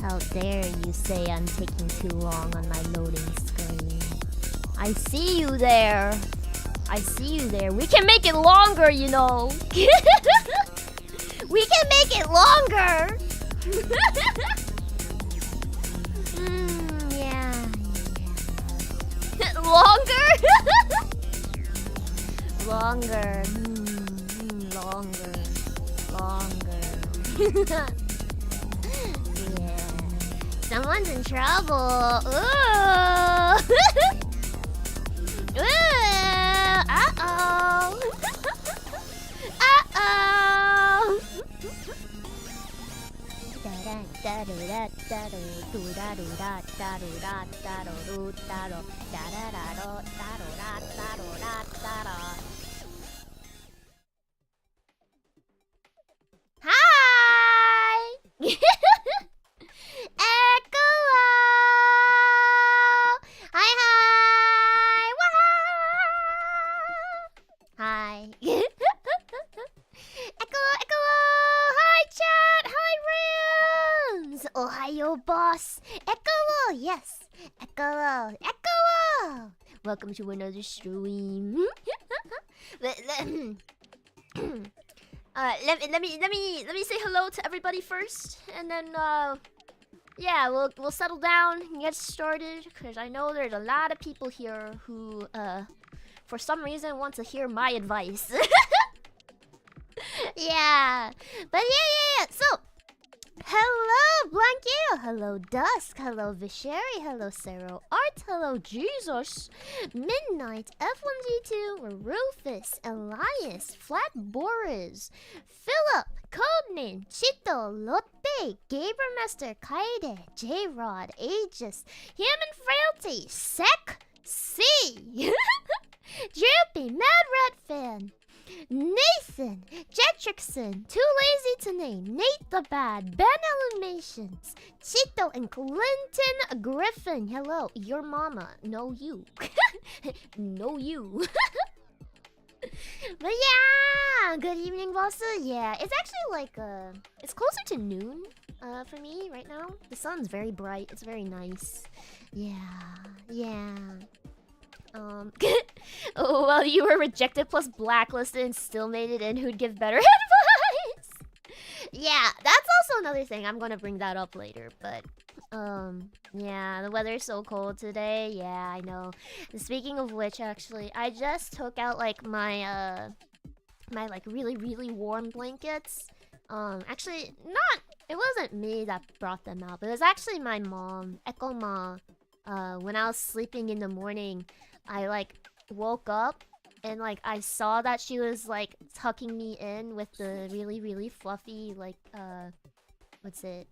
How dare you say I'm taking too long on my loading screen. I see you there. I see you there. We can make it longer, you know. We can make it longer. Yeah. Longer? Longer. Longer. Longer. Someone's in trouble. Ooh. Ooh. Uh-oh. Uh-oh. Hi. Echo. Hi, hi. Wah. Hi. Echo, echo. Hi, chat. Hi, rooms. Ohio, boss. Echo. Yes. Echo. Echo. Welcome to another stream. Let me say hello to everybody first, and then yeah, we'll settle down and get started, because I know there's a lot of people here who for some reason want to hear my advice. Yeah. But yeah. So, hello, Blanqueo. Hello, Dusk. Hello, Visheri. Hello, Cero Art. Hello, Jesus. Midnight. F1G2. Rufus. Elias. Flat Boris. Philip. Codename. Chito. Lotte. Gabermaster. Kaide. J-Rod. Aegis. Human Frailty. Sec. C. Droopy. Mad Red Fan. Nathan, Jetrickson, Too Lazy to Name, Nate the Bad, Ben Animations, Chito, and Clinton Griffin. Hello, your mama. No, you. No, you. But yeah, good evening, boss. Yeah, it's actually like, it's closer to noon, for me right now. The sun's very bright. It's very nice. Yeah. Oh, well, you were rejected plus blacklisted and still made it in. Who'd give better advice? Yeah, that's also another thing. I'm gonna bring that up later, but yeah, the weather's so cold today. Yeah, I know. Speaking of which, actually, I just took out like my my like really warm blankets. Actually, it wasn't me that brought them out, but it was actually my mom, Echo Ma. When I was sleeping in the morning, I like woke up and like I saw that she was like tucking me in with the really fluffy like what's it?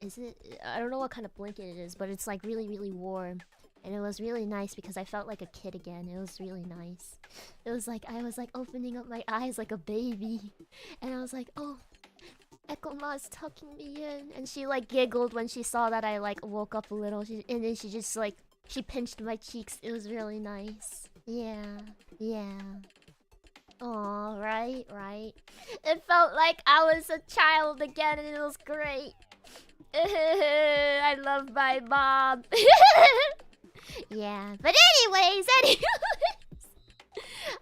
Is it? I don't know what kind of blanket it is, but it's like really warm. And it was really nice because I felt like a kid again. It was really nice. It was like I was like opening up my eyes like a baby. And I was like, oh, Echo Ma's tucking me in. And she like giggled when she saw that I like woke up a little. And then she just like, she pinched my cheeks. It was really nice. Yeah. Aw, right. It felt like I was a child again and it was great. I love my mom. Yeah, but anyways,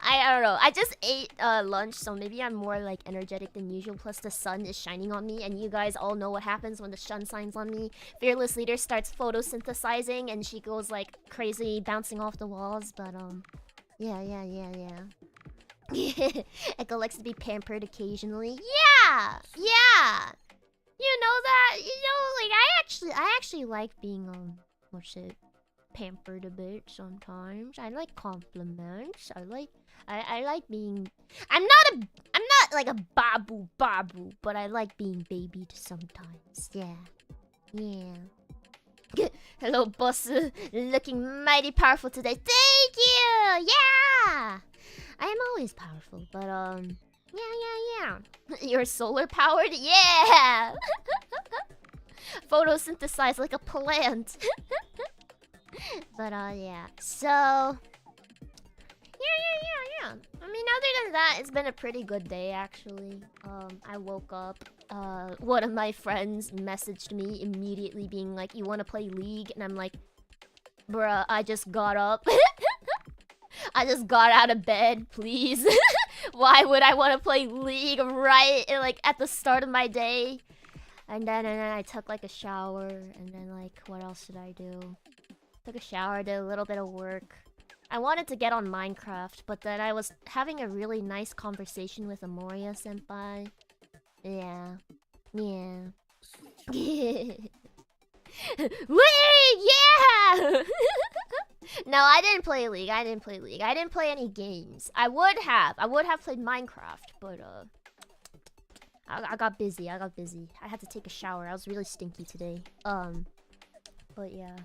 I don't know. I just ate lunch, so maybe I'm more like energetic than usual. Plus, the sun is shining on me, and you guys all know what happens when the sun shines on me. Fearless Leader starts photosynthesizing, and she goes like crazy, bouncing off the walls. But yeah. Echo likes to be pampered occasionally. Yeah. You know that? You know, like I actually like being what's it? Pampered a bit sometimes. I like compliments. I like being. I'm not like a babu, but I like being babied sometimes. Yeah. Hello, boss. Looking mighty powerful today. Thank you. Yeah. I am always powerful, but yeah. You're solar powered. Yeah. Photosynthesize like a plant. But yeah, so yeah. I mean, other than that, it's been a pretty good day actually. I woke up, one of my friends messaged me immediately being like, you want to play League? And I'm like, bruh, I just got up. I just got out of bed, please. Why would I want to play League right like at the start of my day? And then I took like a shower, and then like, what else did I do? Took a shower, did a little bit of work. I wanted to get on Minecraft, but then I was having a really nice conversation with Amoria senpai. Yeah. Wait, yeah! No, I didn't play League. I didn't play any games. I would have played Minecraft, but I got busy. I had to take a shower. I was really stinky today. But yeah.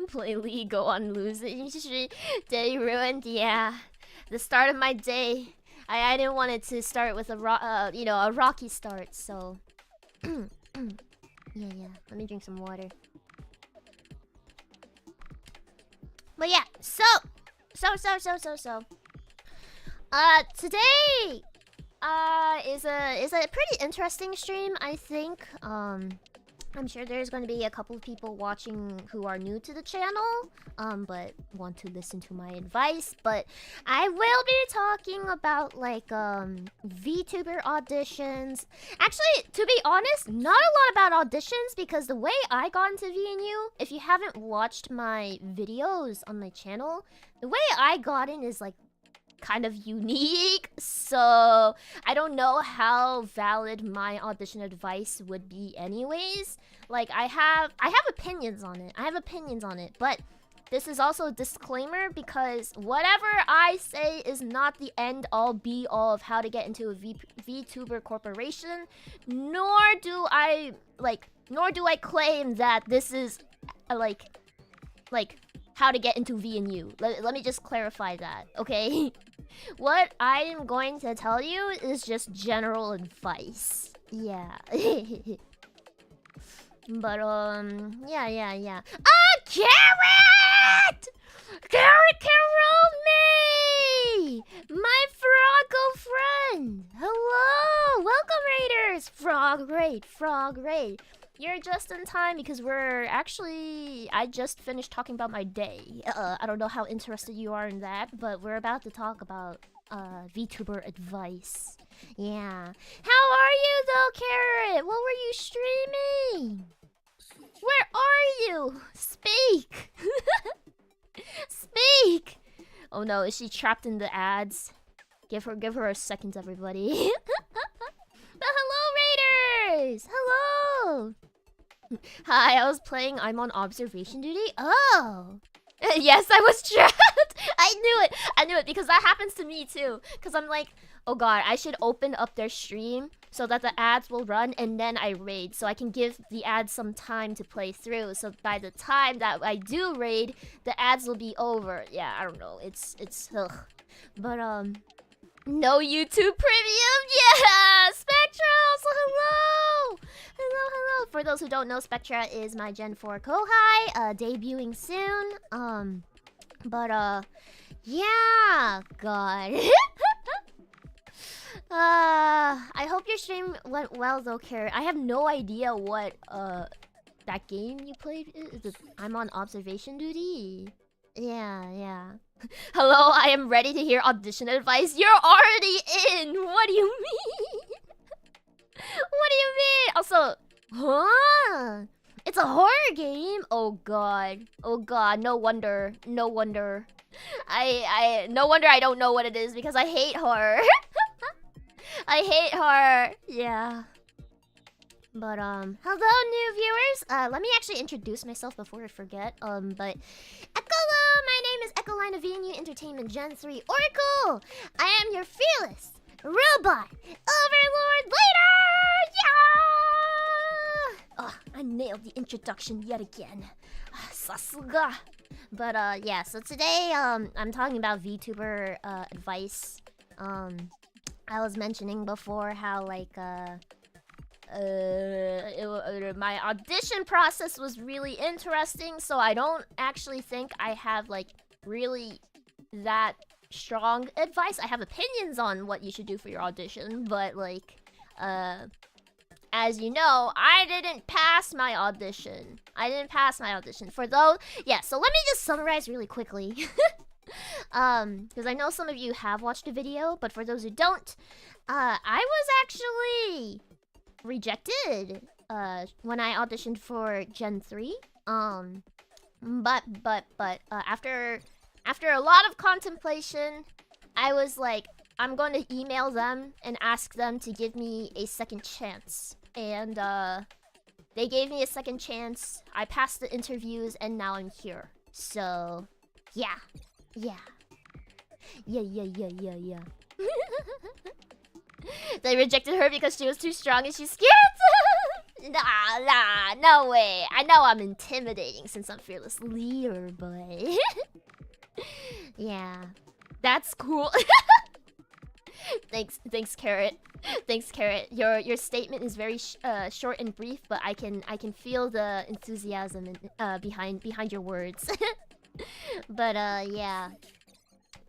Play League, go on losing streak. Day ruined. Yeah, the start of my day. I didn't want it to start with a rocky start. So yeah. Let me drink some water. But yeah, so today is a pretty interesting stream, I think. I'm sure there's going to be a couple of people watching who are new to the channel, but want to listen to my advice. But I will be talking about like VTuber auditions. Actually, to be honest, not a lot about auditions, because the way I got into VNU, if you haven't watched my videos on my channel, the way I got in is like kind of unique, so I don't know how valid my audition advice would be anyways. Like, I have opinions on it. But this is also a disclaimer because whatever I say is not the end all be all of how to get into a VTuber corporation, nor do I claim that this is like how to get into VNU. Let me just clarify that, okay? What I am going to tell you is just general advice. Yeah. But yeah. Carrot! Carrot me! My Froggo friend! Hello! Welcome, Raiders! Frog raid. You're just in time because I just finished talking about my day. I don't know how interested you are in that, but we're about to talk about VTuber advice. Yeah. How are you though, Carrot? What were you streaming? Where are you? Speak! Speak! Oh no, is she trapped in the ads? Give her a second, everybody. But hello, Raiders! Hello! Hi, I was playing I'm on observation duty. Oh! Yes, I was trapped! I knew it because that happens to me too. Because I'm like, oh god, I should open up their stream so that the ads will run and then I raid. So I can give the ads some time to play through. So by the time that I do raid, the ads will be over. Yeah, I don't know. It's ugh. But no YouTube Premium? Yeah! Spectra also, hello! Hello. For those who don't know, Spectra is my Gen 4 Kohai, debuting soon. Yeah, god. I hope your stream went well though, Carrot. I have no idea what, that game you played is. I'm on observation duty. Yeah. Hello, I am ready to hear audition advice. You're already in! What do you mean? What do you mean? Also, huh? It's a horror game? Oh god. No wonder. No wonder I don't know what it is because I hate horror. I hate horror. Yeah. But hello new viewers. Let me actually introduce myself before I forget. But Ekolo, my name is Lyne of VNU Entertainment Gen 3 Oracle. I am your fearless robot overlord leader. Yeah! Oh, I nailed the introduction yet again. Sasuga. But yeah, so today I'm talking about VTuber advice. I was mentioning before how like my audition process was really interesting, so I don't actually think I have like really that strong advice. I have opinions on what you should do for your audition, but like as you know, I didn't pass my audition. For those, yeah, so let me just summarize really quickly. Because I know some of you have watched the video, but for those who don't, I was actually rejected when I auditioned for Gen 3. But after a lot of contemplation, I was like, I'm going to email them and ask them to give me a second chance. And they gave me a second chance. I passed the interviews and now I'm here. So, yeah. They rejected her because she was too strong and she's scared. Nah, no way. I know I'm intimidating since I'm fearless leader, but yeah, that's cool. Thanks, Carrot. Your statement is very short and brief, but I can feel the enthusiasm behind your words. But yeah.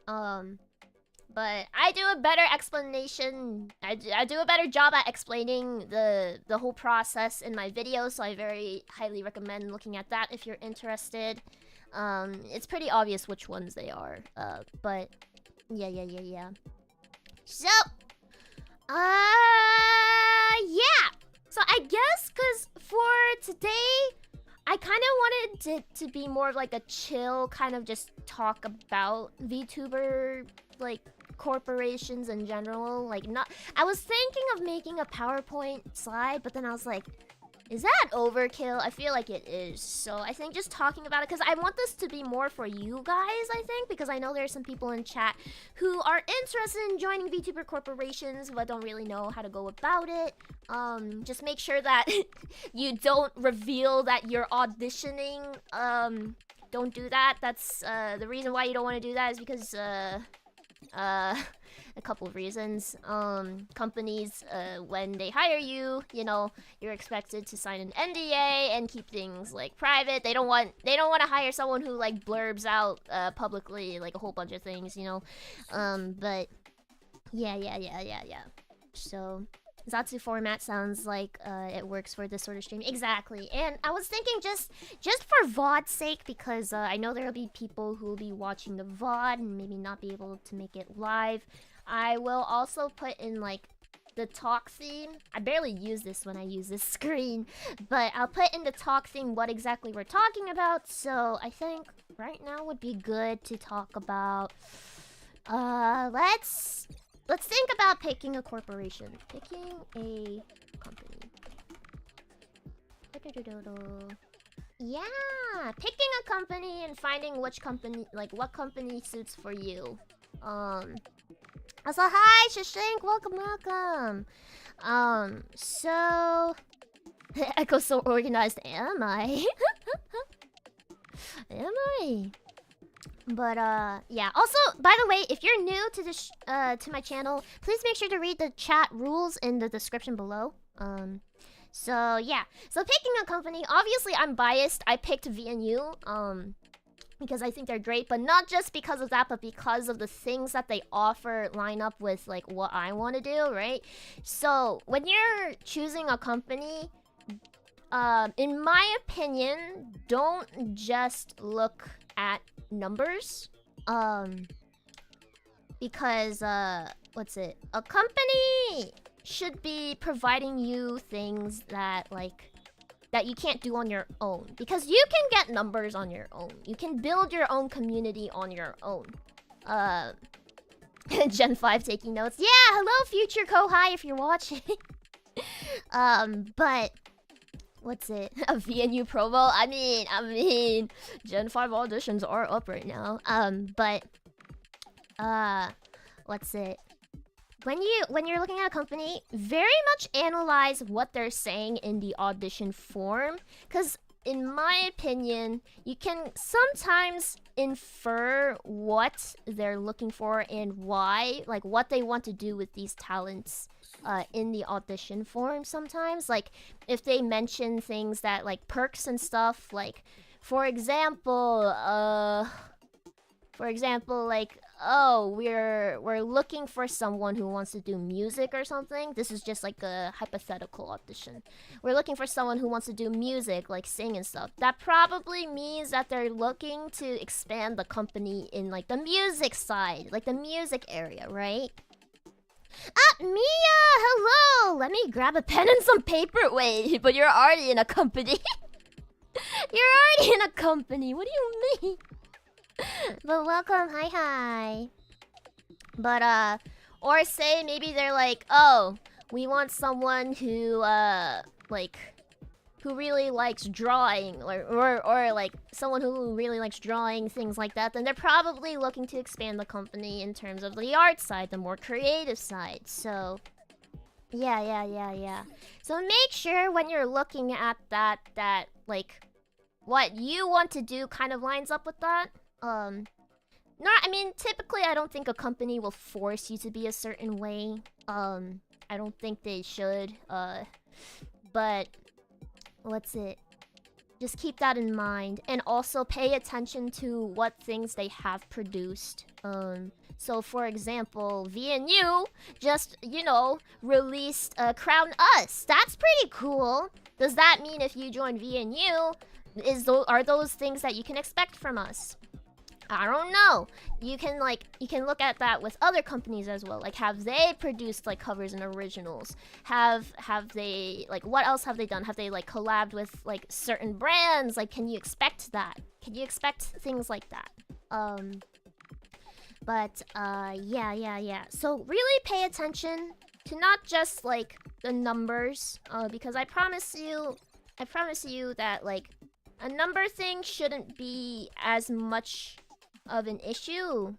But I do a better explanation. I do a better job at explaining the whole process in my videos, so I very highly recommend looking at that if you're interested. It's pretty obvious which ones they are. But yeah. So, yeah. So I guess because for today, I kind of wanted it to be more of like a chill kind of just talk about VTuber like corporations in general. Like, not. I was thinking of making a PowerPoint slide, but then I was like, is that overkill? I feel like it is. So I think just talking about it, because I want this to be more for you guys, I think, because I know there are some people in chat who are interested in joining VTuber corporations but don't really know how to go about it. Just make sure that you don't reveal that you're auditioning. Don't do that. That's the reason why you don't want to do that is because a couple of reasons. Companies, when they hire you, you know, you're expected to sign an NDA and keep things like private. They don't want to hire someone who like blurbs out publicly like a whole bunch of things, you know. But yeah. So Zatsu format sounds like it works for this sort of stream. Exactly. And I was thinking just for VOD's sake, because I know there will be people who will be watching the VOD and maybe not be able to make it live. I will also put in like the talk theme. I barely use this when I use this screen, but I'll put in the talk theme what exactly we're talking about. So I think right now would be good to talk about let's think about picking a corporation. Picking a company. Yeah, picking a company and finding which company, like what company suits for you. Also, hi, Shashank, welcome. So Echo so organized, am I? Am I? But yeah. Also, by the way, if you're new to this to my channel, please make sure to read the chat rules in the description below. So yeah. So picking a company, obviously I'm biased. I picked VNU because I think they're great, but not just because of that, but because of the things that they offer line up with like what I want to do, right? So when you're choosing a company, in my opinion, don't just look at numbers, because what's it? A company should be providing you things that like that you can't do on your own, because you can get numbers on your own. You can build your own community on your own. Gen 5 taking notes. Yeah, hello future Kohai if you're watching. But what's it? A VNU promo? I mean, Gen 5 auditions are up right now. But what's it? When you're looking at a company, very much analyze what they're saying in the audition form, because in my opinion, you can sometimes infer what they're looking for and why, like what they want to do with these talents in the audition form sometimes. Like if they mention things that like perks and stuff, like for example, like, oh, we're looking for someone who wants to do music or something. This is just like a hypothetical audition. We're looking for someone who wants to do music, like sing and stuff. That probably means that they're looking to expand the company in like the music side, like the music area, right? Mia, hello! Let me grab a pen and some paper. Wait, but you're already in a company. You're already in a company. What do you mean? But welcome, hi. But or say maybe they're like, oh, we want someone who like who really likes drawing, or like someone who really likes drawing, things like that. Then they're probably looking to expand the company in terms of the art side, the more creative side. So yeah. So make sure when you're looking at that like what you want to do kind of lines up with that. I mean, typically I don't think a company will force you to be a certain way. I don't think they should. But what's it? Just keep that in mind, and also pay attention to what things they have produced. So for example, VNU just, you know, released Crown Us. That's pretty cool. Does that mean if you join VNU, are those things that you can expect from us? I don't know. You can look at that with other companies as well. Like, have they produced like covers and originals? Have they, like, what else have they done? Have they like collabed with like certain brands? Like, can you expect that? Can you expect things like that? But yeah. So really pay attention to not just like the numbers, because I promise you that like a number thing shouldn't be as much of an issue.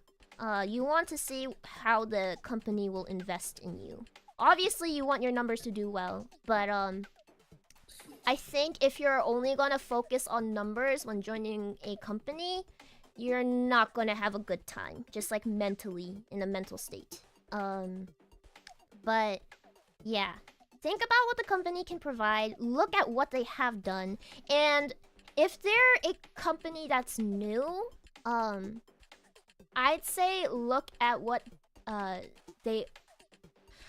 You want to see how the company will invest in you. Obviously, you want your numbers to do well, but I think if you're only gonna focus on numbers when joining a company, you're not gonna have a good time, just like mentally, in a mental state. But yeah, think about what the company can provide, look at what they have done, and if they're a company that's new, I'd say look at what they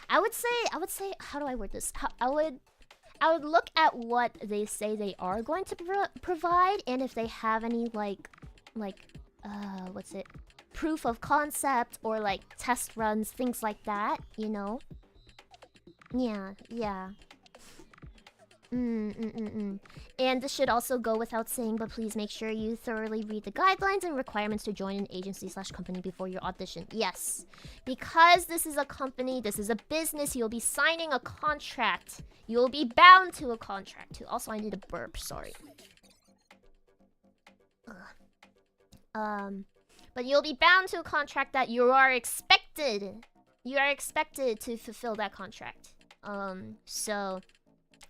I would say how do I word this? I would look at what they say they are going to provide, and if they have any like what's it? Proof of concept or like test runs, things like that, you know? Yeah. And this should also go without saying, but please make sure you thoroughly read the guidelines and requirements to join an agency/company before your audition. Yes, because this is a company, this is a business, you'll be signing a contract. You'll be bound to a contract too. Also, I need a burp, sorry. But you'll be bound to a contract that you are expected to fulfill that contract. So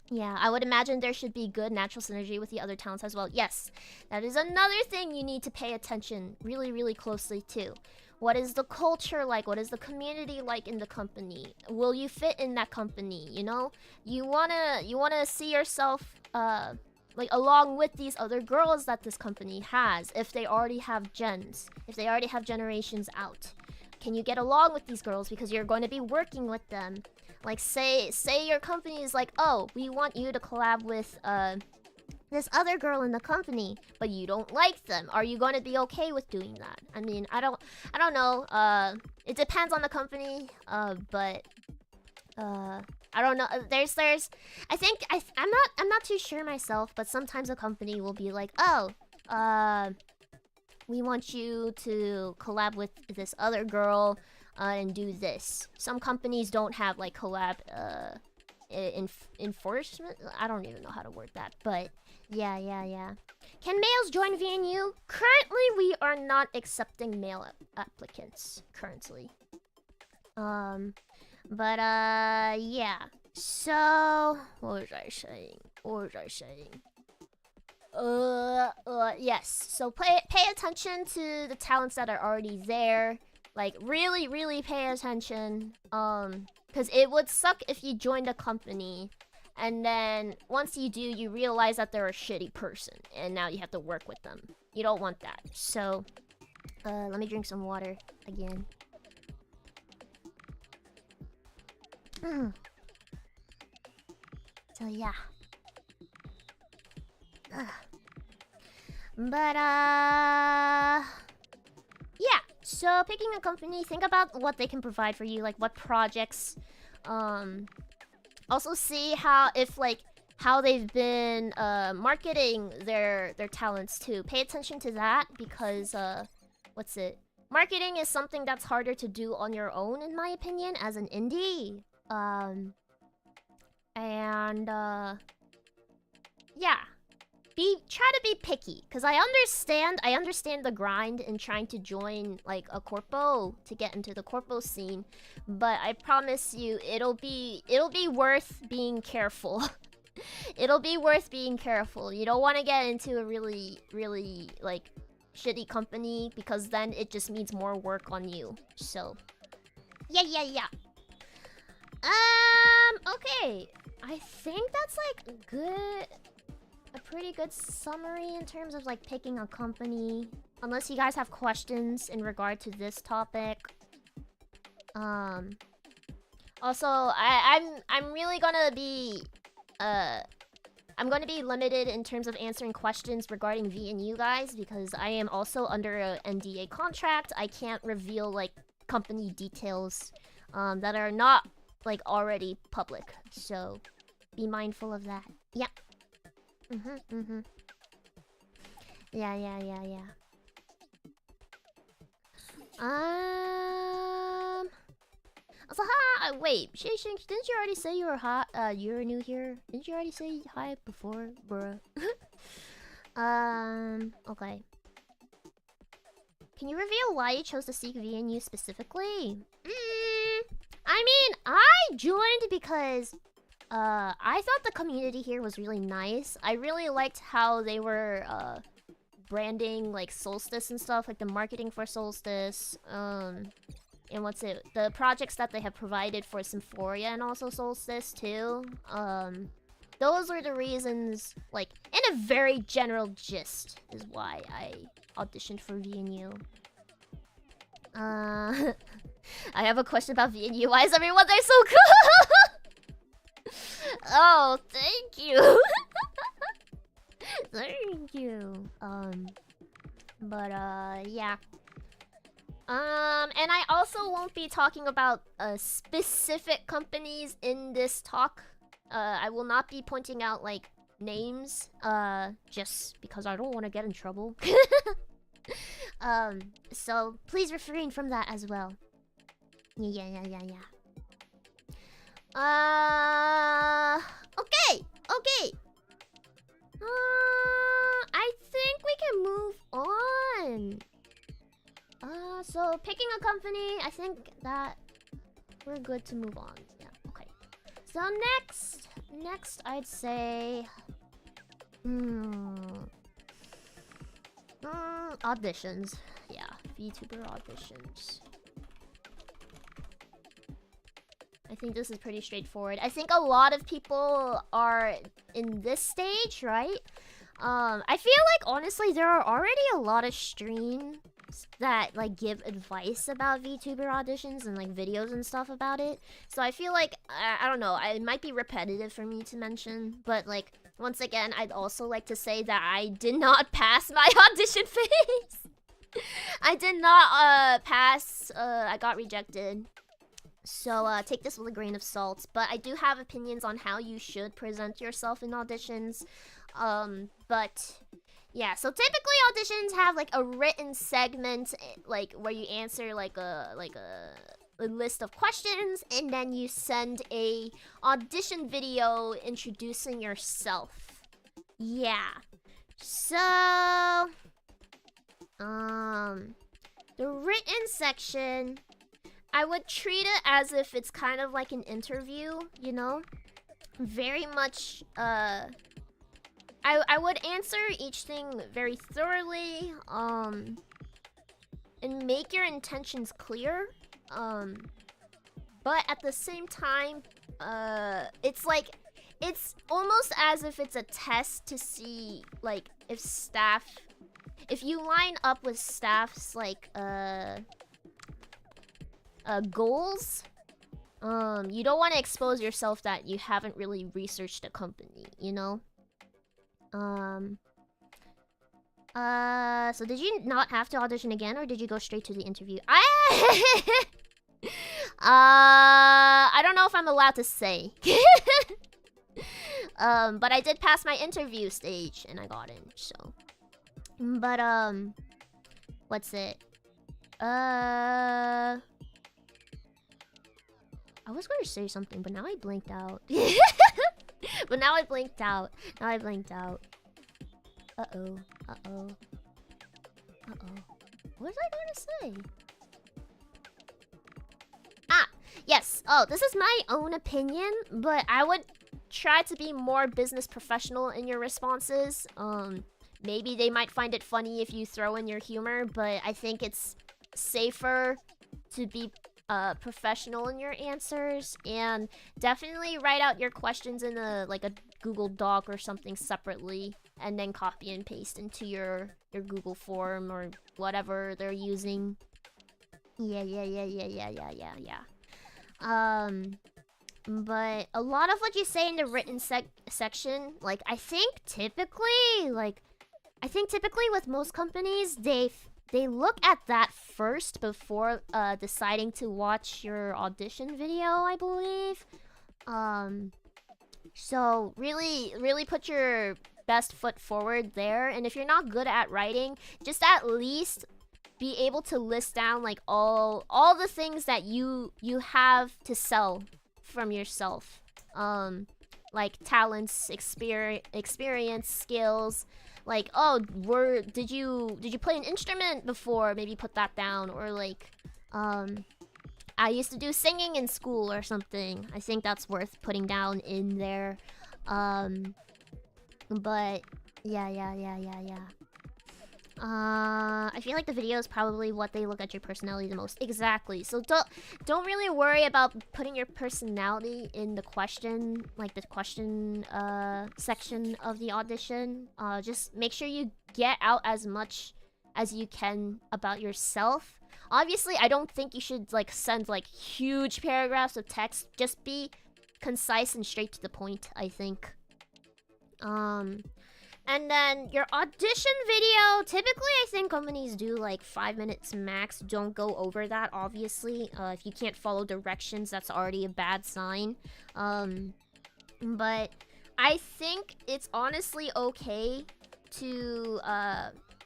yeah, I would imagine there should be good natural synergy with the other talents as well. Yes, that is another thing you need to pay attention really closely to. What is the culture like? What is the community like in the company? Will you fit in that company, you know? You wanna see yourself like along with these other girls that this company has, if they already have gens, if they already have generations out. Can you get along with these girls because you're going to be working with them? Like say your company is like, oh, we want you to collab with this other girl in the company, but you don't like them. Are you going to be okay with doing that? I mean, I don't know. It depends on the company. But I don't know. I'm not too sure myself, but sometimes a company will be like, oh, we want you to collab with this other girl and do this. Some companies don't have like collab enforcement. I don't even know how to word that, but yeah. Can males join VNU? Currently, we are not accepting male applicants currently. But yeah. So what was I saying? Yes. So pay attention to the talents that are already there. Like really pay attention. Because it would suck if you joined a company and then once you do, you realize that they're a shitty person and now you have to work with them. You don't want that. So let me drink some water again. So yeah. But yeah. So picking a company, think about what they can provide for you, like what projects. Also see how they've been marketing their talents too. Pay attention to that because marketing is something that's harder to do on your own, in my opinion, as an indie. Yeah. Try to be picky, because I understand the grind in trying to join like a corpo to get into the corpo scene, but I promise you it'll be worth being careful. It'll be worth being careful. You don't want to get into a really like shitty company, because then it just means more work on you. So yeah. Okay. I think that's like a pretty good summary in terms of like picking a company. Unless you guys have questions in regard to this topic. Also, I'm really gonna be I'm gonna be limited in terms of answering questions regarding V and U guys, because I am also under a NDA contract. I can't reveal like company details that are not like already public. So be mindful of that. Yeah. Yeah. Also, hi. Wait, Shishing, didn't you already say you were hot? You're new here. Didn't you already say hi before, bruh? Okay. Can you reveal why you chose to seek VNU specifically? I mean, I joined because I thought the community here was really nice. I really liked how they were branding like Solstice and stuff, like the marketing for Solstice. And what's it? The projects that they have provided for Symphoria and also Solstice too. Those were the reasons, like, in a very general gist, is why I auditioned for VNU. I have a question about VNU. Why is everyone there so cool? Oh, thank you. Thank you. Yeah. And I also won't be talking about specific companies in this talk. I will not be pointing out, like, names, just because I don't want to get in trouble. So please refrain from that as well. Yeah. Okay. I think we can move on. So picking a company, I think that we're good to move on. Yeah, okay. So next I'd say auditions. Yeah, VTuber auditions. I think this is pretty straightforward. I think a lot of people are in this stage, right? I feel like honestly there are already a lot of streams that like give advice about VTuber auditions and like videos and stuff about it. So I feel like I don't know, it might be repetitive for me to mention, but like once again, I'd also like to say that I did not pass my audition phase. I did not pass. I got rejected. So take this with a grain of salt, but I do have opinions on how you should present yourself in auditions. But yeah, so typically auditions have like a written segment, like where you answer like a list of questions, and then you send a audition video introducing yourself. Yeah. So the written section, I would treat it as if it's kind of like an interview, you know? Very much I would answer each thing very thoroughly, and make your intentions clear. But at the same time, it's almost as if it's a test to see, like, if you line up with staff's, like, goals, you don't want to expose yourself that you haven't really researched the company, you know? So did you not have to audition again, or did you go straight to the interview? I don't know if I'm allowed to say. But I did pass my interview stage and I got in, so. But, what's it? I was going to say something, but now I blinked out. Now I blinked out. Uh-oh. What was I going to say? Yes. Oh, this is my own opinion, but I would try to be more business professional in your responses. Maybe they might find it funny if you throw in your humor, but I think it's safer to be professional in your answers, and definitely write out your questions in a Google Doc or something separately, and then copy and paste into your Google form or whatever they're using. Yeah. But a lot of what you say in the written section, like, I think typically with most companies, they look at that first before deciding to watch your audition video, I believe. So really put your best foot forward there. And if you're not good at writing, just at least be able to list down like all the things that you have to sell from yourself. Like talents, experience, skills. Like, oh, did you play an instrument before? Maybe put that down. Or like, I used to do singing in school or something. I think that's worth putting down in there. But yeah. I feel like the video is probably what they look at your personality the most. Exactly. So don't really worry about putting your personality in the question, like the question section of the audition. Just make sure you get out as much as you can about yourself. Obviously, I don't think you should like send like huge paragraphs of text. Just be concise and straight to the point, I think. And then your audition video, typically I think companies do like 5 minutes max. Don't go over that, obviously. If you can't follow directions, that's already a bad sign. But I think it's honestly okay to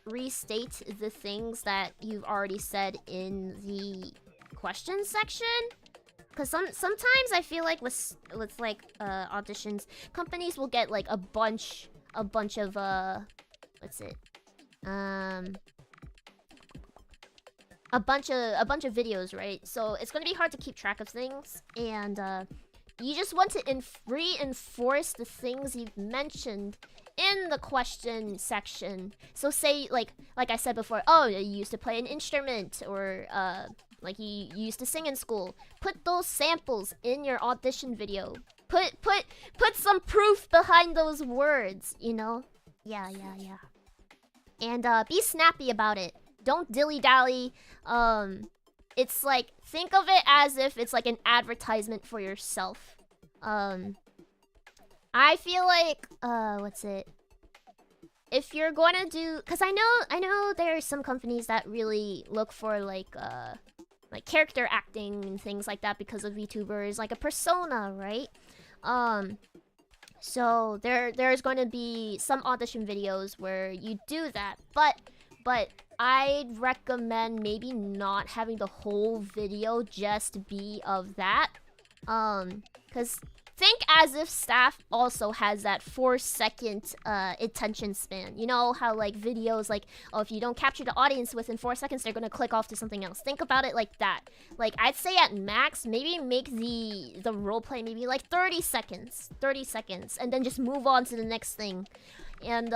restate the things that you've already said in the question section. Cause sometimes I feel like with like auditions, companies will get like a bunch of what's it? A bunch of videos, right? So it's gonna be hard to keep track of things, and you just want to reinforce the things you've mentioned in the question section. So say like I said before, oh, you used to play an instrument, or like you used to sing in school. Put those samples in your audition video. Put some proof behind those words, you know? Yeah. And be snappy about it. Don't dilly-dally. It's like, think of it as if it's like an advertisement for yourself. I feel like, what's it? If you're gonna do, cause I know there are some companies that really look for like character acting and things like that because of VTubers, like a persona, right? So there's going to be some audition videos where you do that, but I'd recommend maybe not having the whole video just be of that, cause think as if staff also has that 4-second attention span. You know how like videos like, oh, if you don't capture the audience within 4 seconds, they're gonna click off to something else. Think about it like that. Like I'd say at max, maybe make the roleplay maybe like 30 seconds, and then just move on to the next thing. And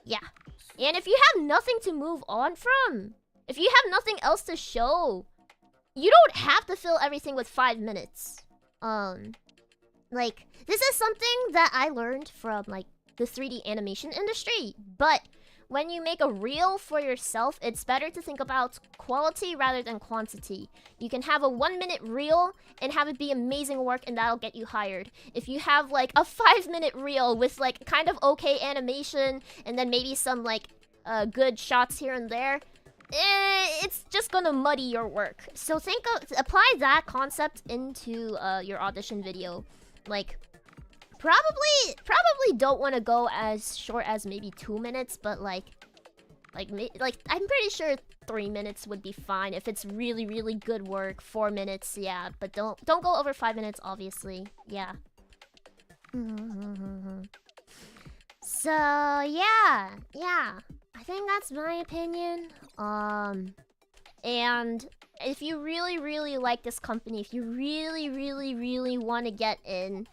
yeah. And if you have nothing to move on from, if you have nothing else to show, you don't have to fill everything with 5 minutes. Like, this is something that I learned from, like, the 3D animation industry. But when you make a reel for yourself, it's better to think about quality rather than quantity. You can have a 1-minute reel and have it be amazing work, and that'll get you hired. If you have, like, a 5-minute reel with, like, kind of okay animation, and then maybe some, like, good shots here and there, it's just gonna muddy your work. So apply that concept into your audition video. Like, probably don't want to go as short as maybe 2 minutes, but like I'm pretty sure 3 minutes would be fine if it's really good work. 4 minutes, yeah, but don't go over 5 minutes, obviously. Yeah. So yeah, I think that's my opinion. And if you really like this company, if you really want to get in,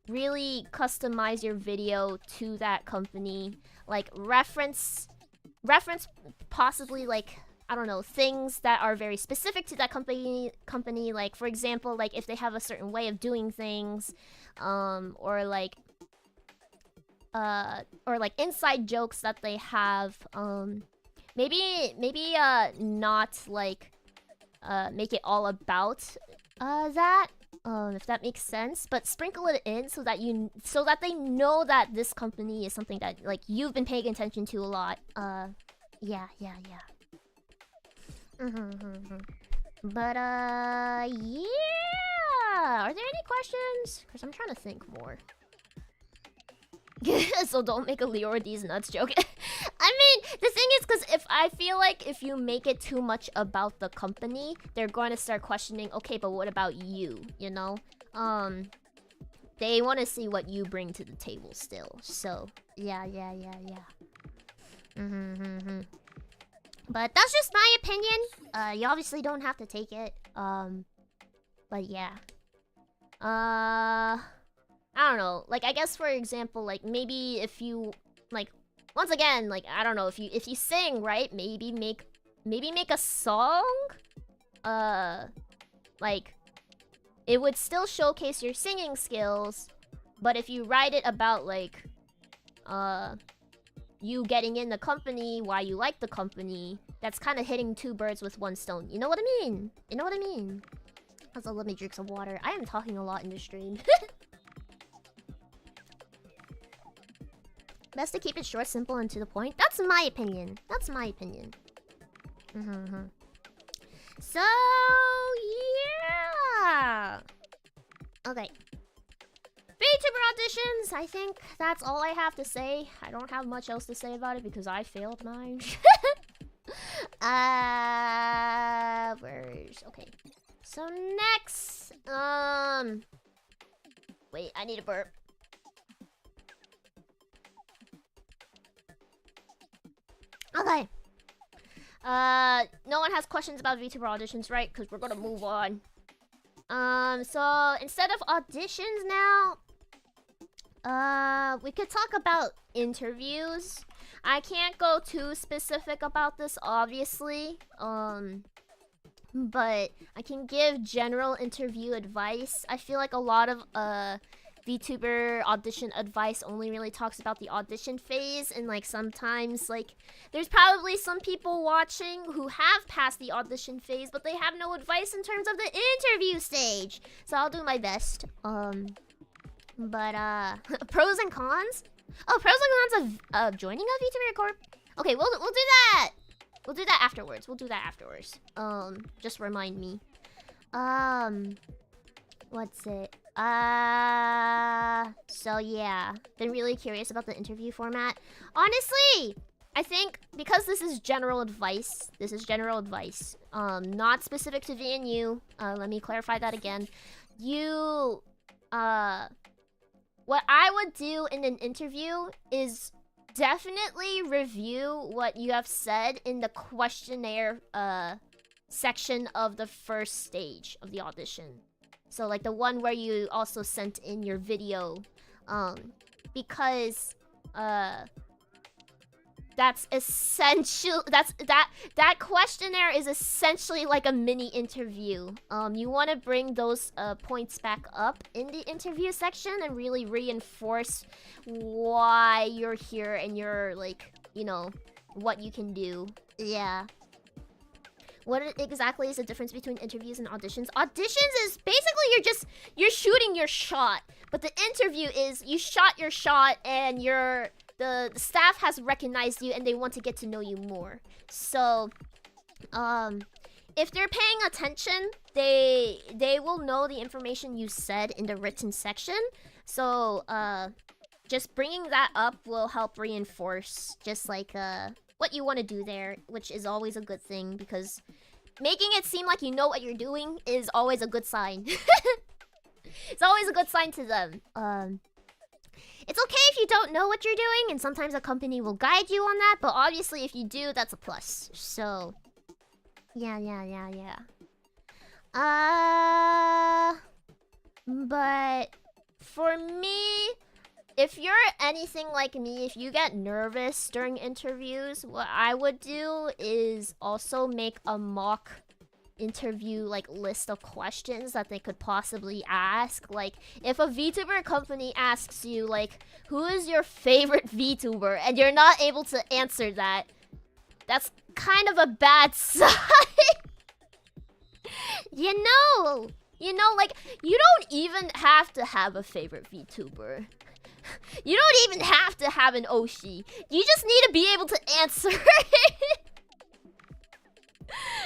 really customize your video to that company. Like reference possibly, like, I don't know, things that are very specific to that company. Like, for example, like if they have a certain way of doing things, or like inside jokes that they have. Maybe not like make it all about that, if that makes sense, but sprinkle it in so that they know that this company is something that like you've been paying attention to a lot. Yeah. But yeah. Are there any questions? Because I'm trying to think more. So don't make a Leo or these nuts joke. I mean, The thing is, because if I feel like if you make it too much about the company, they're going to start questioning, okay, but what about you, you know? They want to see what you bring to the table still. So, yeah. But that's just my opinion. You obviously don't have to take it. But yeah. I don't know. Like, I guess for example, like maybe if you like, once again, like I don't know, if you sing, right? Maybe make a song. Like it would still showcase your singing skills, but if you write it about like you getting in the company, why you like the company, that's kind of hitting two birds with one stone. You know what I mean? Also, let me drink some water. I am talking a lot in this stream. Best to keep it short, simple, and to the point. That's my opinion. So, yeah. Okay. Vtuber auditions. I think that's all I have to say. I don't have much else to say about it because I failed mine. Okay. So next, wait, I need a burp. Okay. No one has questions about VTuber auditions, right? Because we're gonna move on. So instead of auditions now, we could talk about interviews. I can't go too specific about this, obviously. But I can give general interview advice. I feel like a lot of VTuber audition advice only really talks about the audition phase, and like sometimes like there's probably some people watching who have passed the audition phase, but they have no advice in terms of the interview stage. So I'll do my best. But pros and cons? Oh, pros and cons of joining a VTuber Corp? Okay, we'll do that. We'll do that afterwards. Just remind me. What's it? So yeah. Been really curious about the interview format. Honestly, I think because this is general advice. Not specific to VNU. Let me clarify that again. What I would do in an interview is definitely review what you have said in the questionnaire section of the first stage of the audition. So like the one where you also sent in your video, because that's essential. That questionnaire is essentially like a mini interview. You want to bring those points back up in the interview section and really reinforce why you're here and you're like, you know, what you can do. Yeah. What exactly is the difference between interviews and auditions? Auditions is basically you're shooting your shot, but the interview is you shot your shot and the staff has recognized you and they want to get to know you more. So, if they're paying attention, they will know the information you said in the written section. So, just bringing that up will help reinforce just like what you want to do there, which is always a good thing because making it seem like you know what you're doing is always a good sign. It's always a good sign to them. It's okay if you don't know what you're doing, and sometimes a company will guide you on that, but obviously if you do, that's a plus. So, yeah. But for me, if you're anything like me, if you get nervous during interviews, what I would do is also make a mock interview like list of questions that they could possibly ask. Like if a VTuber company asks you like, who is your favorite VTuber, and you're not able to answer that, that's kind of a bad sign. you know, like you don't even have to have a favorite VTuber. You don't even have to have an Oshi. You just need to be able to answer it.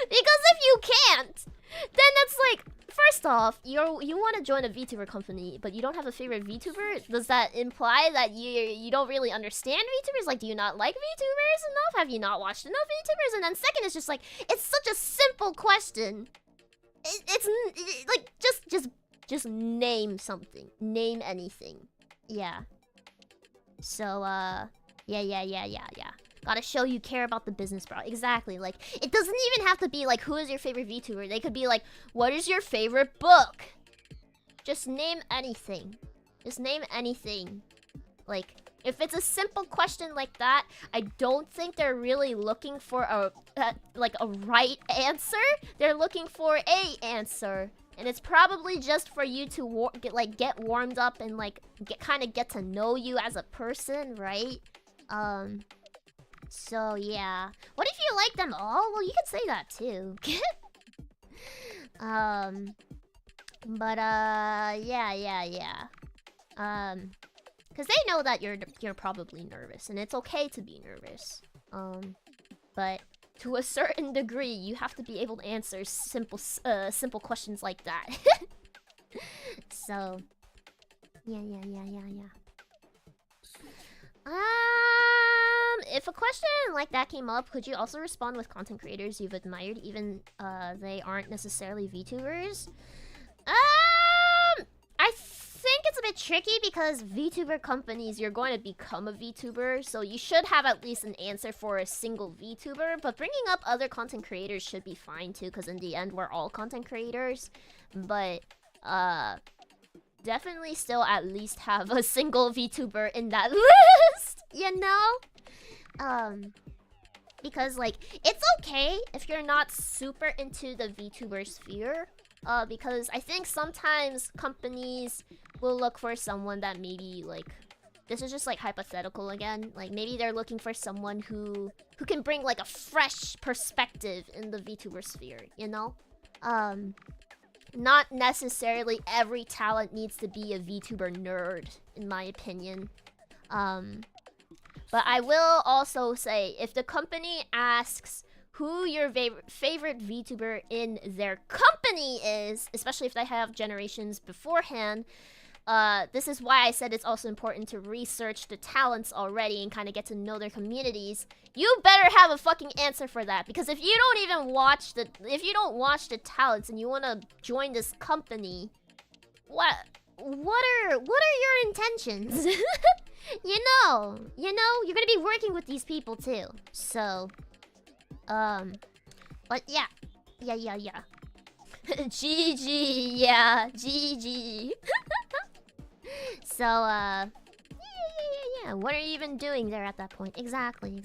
Because if you can't, then that's like, for first off, you want to join a VTuber company, but you don't have a favorite VTuber. Does that imply that you don't really understand VTubers? Like, do you not like VTubers enough? Have you not watched enough VTubers? And then second, it's just like, it's such a simple question. It's like just name something. Name anything. Yeah. So yeah. Gotta show you care about the business, bro. Exactly. Like, it doesn't even have to be like, who is your favorite VTuber? They could be like, what is your favorite book? Just name anything. Just name anything. Like, if it's a simple question like that, I don't think they're really looking for a right answer. They're looking for a answer, and it's probably just for you to get warmed up and like kind of get to know you as a person, right? So yeah. What if you like them all? Well, you could say that too. But yeah. Because they know that you're probably nervous, and it's okay to be nervous. But to a certain degree, you have to be able to answer simple questions like that. So, yeah. If a question like that came up, could you also respond with content creators you've admired, even they aren't necessarily VTubers? I think it's a bit tricky because VTuber companies, you're going to become a VTuber, so you should have at least an answer for a single VTuber, but bringing up other content creators should be fine too, because in the end, we're all content creators. But, definitely still at least have a single VTuber in that list, you know? Because, like, it's okay if you're not super into the VTuber sphere, because I think sometimes companies will look for someone that maybe, like, this is just, like, hypothetical again, like, maybe they're looking for someone who can bring, like, a fresh perspective in the VTuber sphere, you know? Not necessarily every talent needs to be a VTuber nerd, in my opinion. But I will also say, if the company asks who your favorite VTuber in their company is, especially if they have generations beforehand, this is why I said it's also important to research the talents already and kind of get to know their communities. You better have a fucking answer for that, because if you don't even watch the talents and you want to join this company, what are your intentions? you know, you're gonna be working with these people too. So, but yeah. GG, yeah, GG. So, yeah. What are you even doing there at that point? Exactly.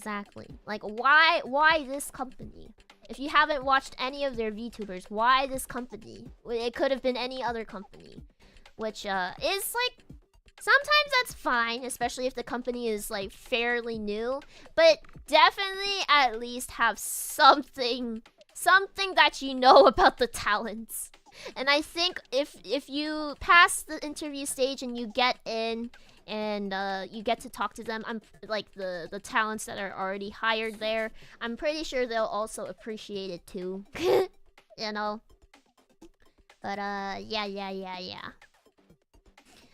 Like, why this company? If you haven't watched any of their VTubers, why this company? It could have been any other company. Which, is, like, sometimes that's fine, especially if the company is, like, fairly new. But definitely at least have something that you know about the talents. And I think if you pass the interview stage and you get in and you get to talk to them, I'm like the talents that are already hired there, I'm pretty sure they'll also appreciate it too. You know? But yeah.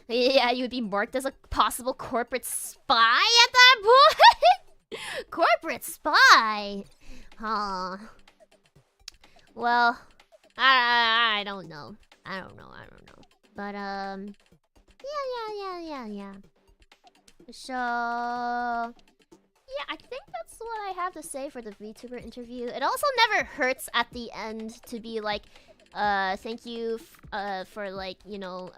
Yeah, you'd be marked as a possible corporate spy at that point? Corporate spy? Huh. Well, I don't know. But, yeah. So, yeah, I think that's what I have to say for the VTuber interview. It also never hurts at the end to be like, thank you, for, like, you know,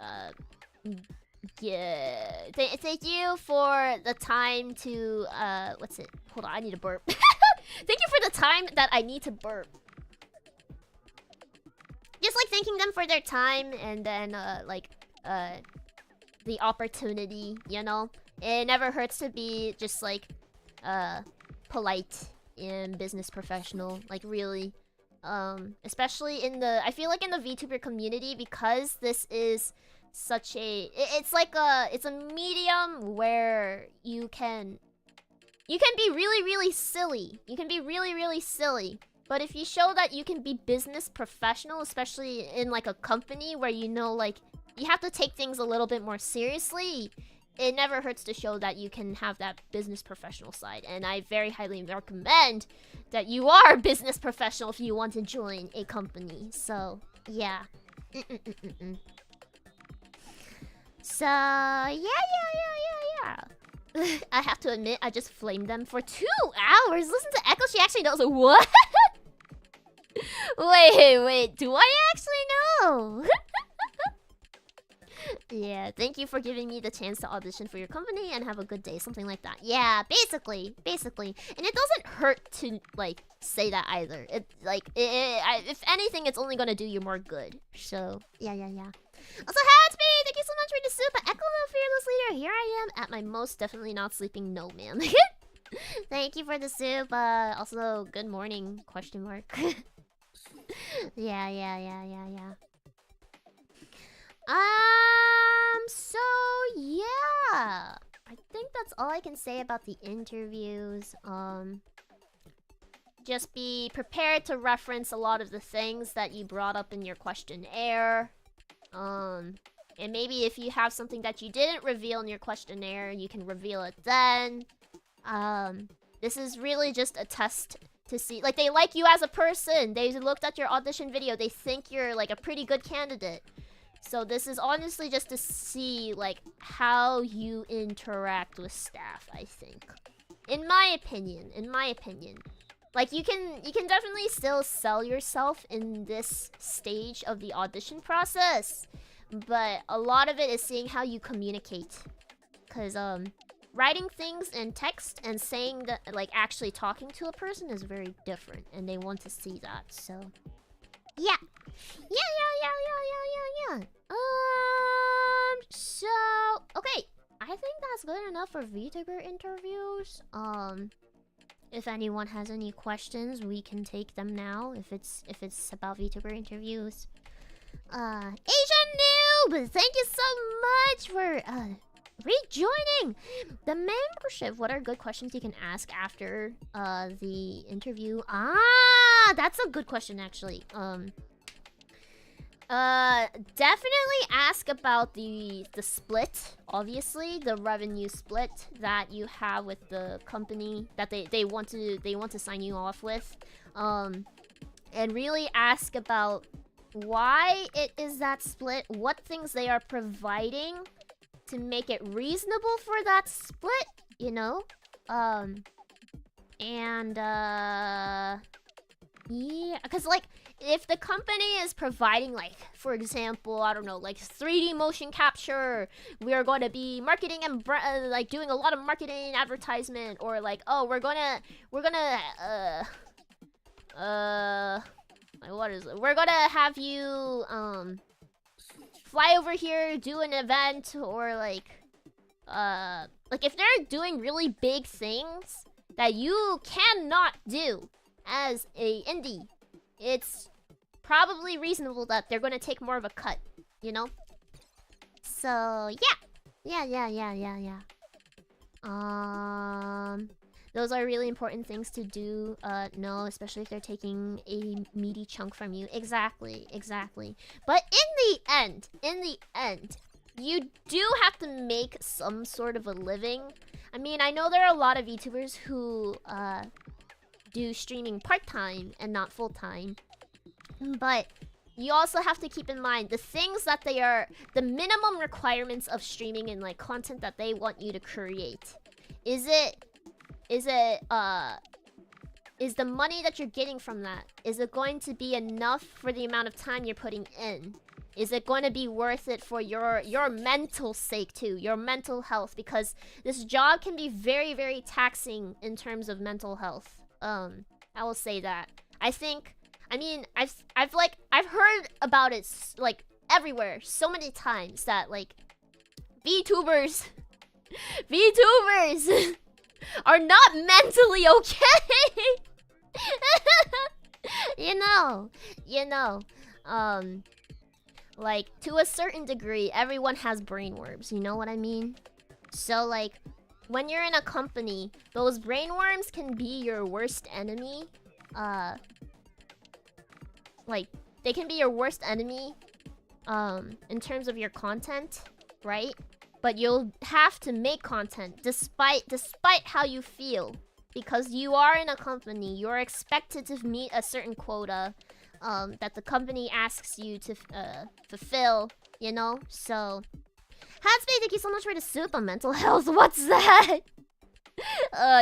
yeah, thank you for the time to, what's it? Hold on, I need to burp. Thank you for the time that I need to burp. Just, like, thanking them for their time, and then, the opportunity, you know? It never hurts to be just, like, polite and business professional, like, really. Especially in the, I feel like in the VTuber community, because this is such a, it's a medium where you can be really, really silly. You can be really, really silly. But if you show that you can be business professional, especially in like a company where you know like you have to take things a little bit more seriously, it never hurts to show that you can have that business professional side. And I very highly recommend that you are a business professional if you want to join a company. So, yeah. So, yeah. I have to admit, I just flamed them for 2 hours. Listen to Echo, she actually knows. What? Wait, do I actually know? Yeah, thank you for giving me the chance to audition for your company and have a good day, something like that. Yeah, basically. And it doesn't hurt to, like, say that either. If anything, it's only gonna do you more good. So, yeah. Also, Hatsby, thank you so much for the super Echo the Fearless Leader. Here I am at my most definitely not sleeping. No, man. Thank you for the soup. Also, good morning, question mark. Yeah. So yeah, I think that's all I can say about the interviews. Just be prepared to reference a lot of the things that you brought up in your questionnaire. And maybe if you have something that you didn't reveal in your questionnaire, you can reveal it then. This is really just a test to see, like, they like you as a person. They looked at your audition video. They think you're like a pretty good candidate. So this is honestly just to see, like, how you interact with staff, I think. In my opinion. Like, you can definitely still sell yourself in this stage of the audition process. But a lot of it is seeing how you communicate. Because, writing things in text and saying that, like, actually talking to a person is very different. And they want to see that, so... Yeah. So, okay. I think that's good enough for Vtuber interviews. If anyone has any questions, we can take them now. If it's about Vtuber interviews. Asian Noob, thank you so much for rejoining the membership. What are good questions you can ask after the interview? That's a good question actually. Definitely ask about the split, obviously, the revenue split that you have with the company that they want to sign you off with. And really ask about why it is that split, what things they are providing to make it reasonable for that split, you know? Yeah, because, like, if the company is providing, like, for example, I don't know, like 3D motion capture, we are going to be marketing and like doing a lot of marketing advertisement, or like, oh, we're gonna like, what is it? We're gonna have you fly over here, do an event, or like if they're doing really big things that you cannot do as a indie, it's probably reasonable that they're gonna take more of a cut, you know? So, yeah. Those are really important things to do, no, especially if they're taking a meaty chunk from you. Exactly. But in the end, you do have to make some sort of a living. I mean, I know there are a lot of VTubers who, do streaming part-time and not full-time. But you also have to keep in mind the things that they are, the minimum requirements of streaming and like content that they want you to create. Is the money that you're getting from that, is it going to be enough for the amount of time you're putting in? Is it going to be worth it for your mental sake too, your mental health? Because this job can be very, very taxing in terms of mental health. I will say that. I've heard about it like everywhere so many times that like VTubers are not mentally okay. you know. Like, to a certain degree, everyone has brainworms, you know what I mean? So like, when you're in a company, those brainworms can be your worst enemy. like, they can be your worst enemy, in terms of your content, right? But you'll have to make content despite how you feel. Because you are in a company, you're expected to meet a certain quota, that the company asks you to, fulfill, you know? So... Hatsby, thank you so much for the soup on mental health. What's that?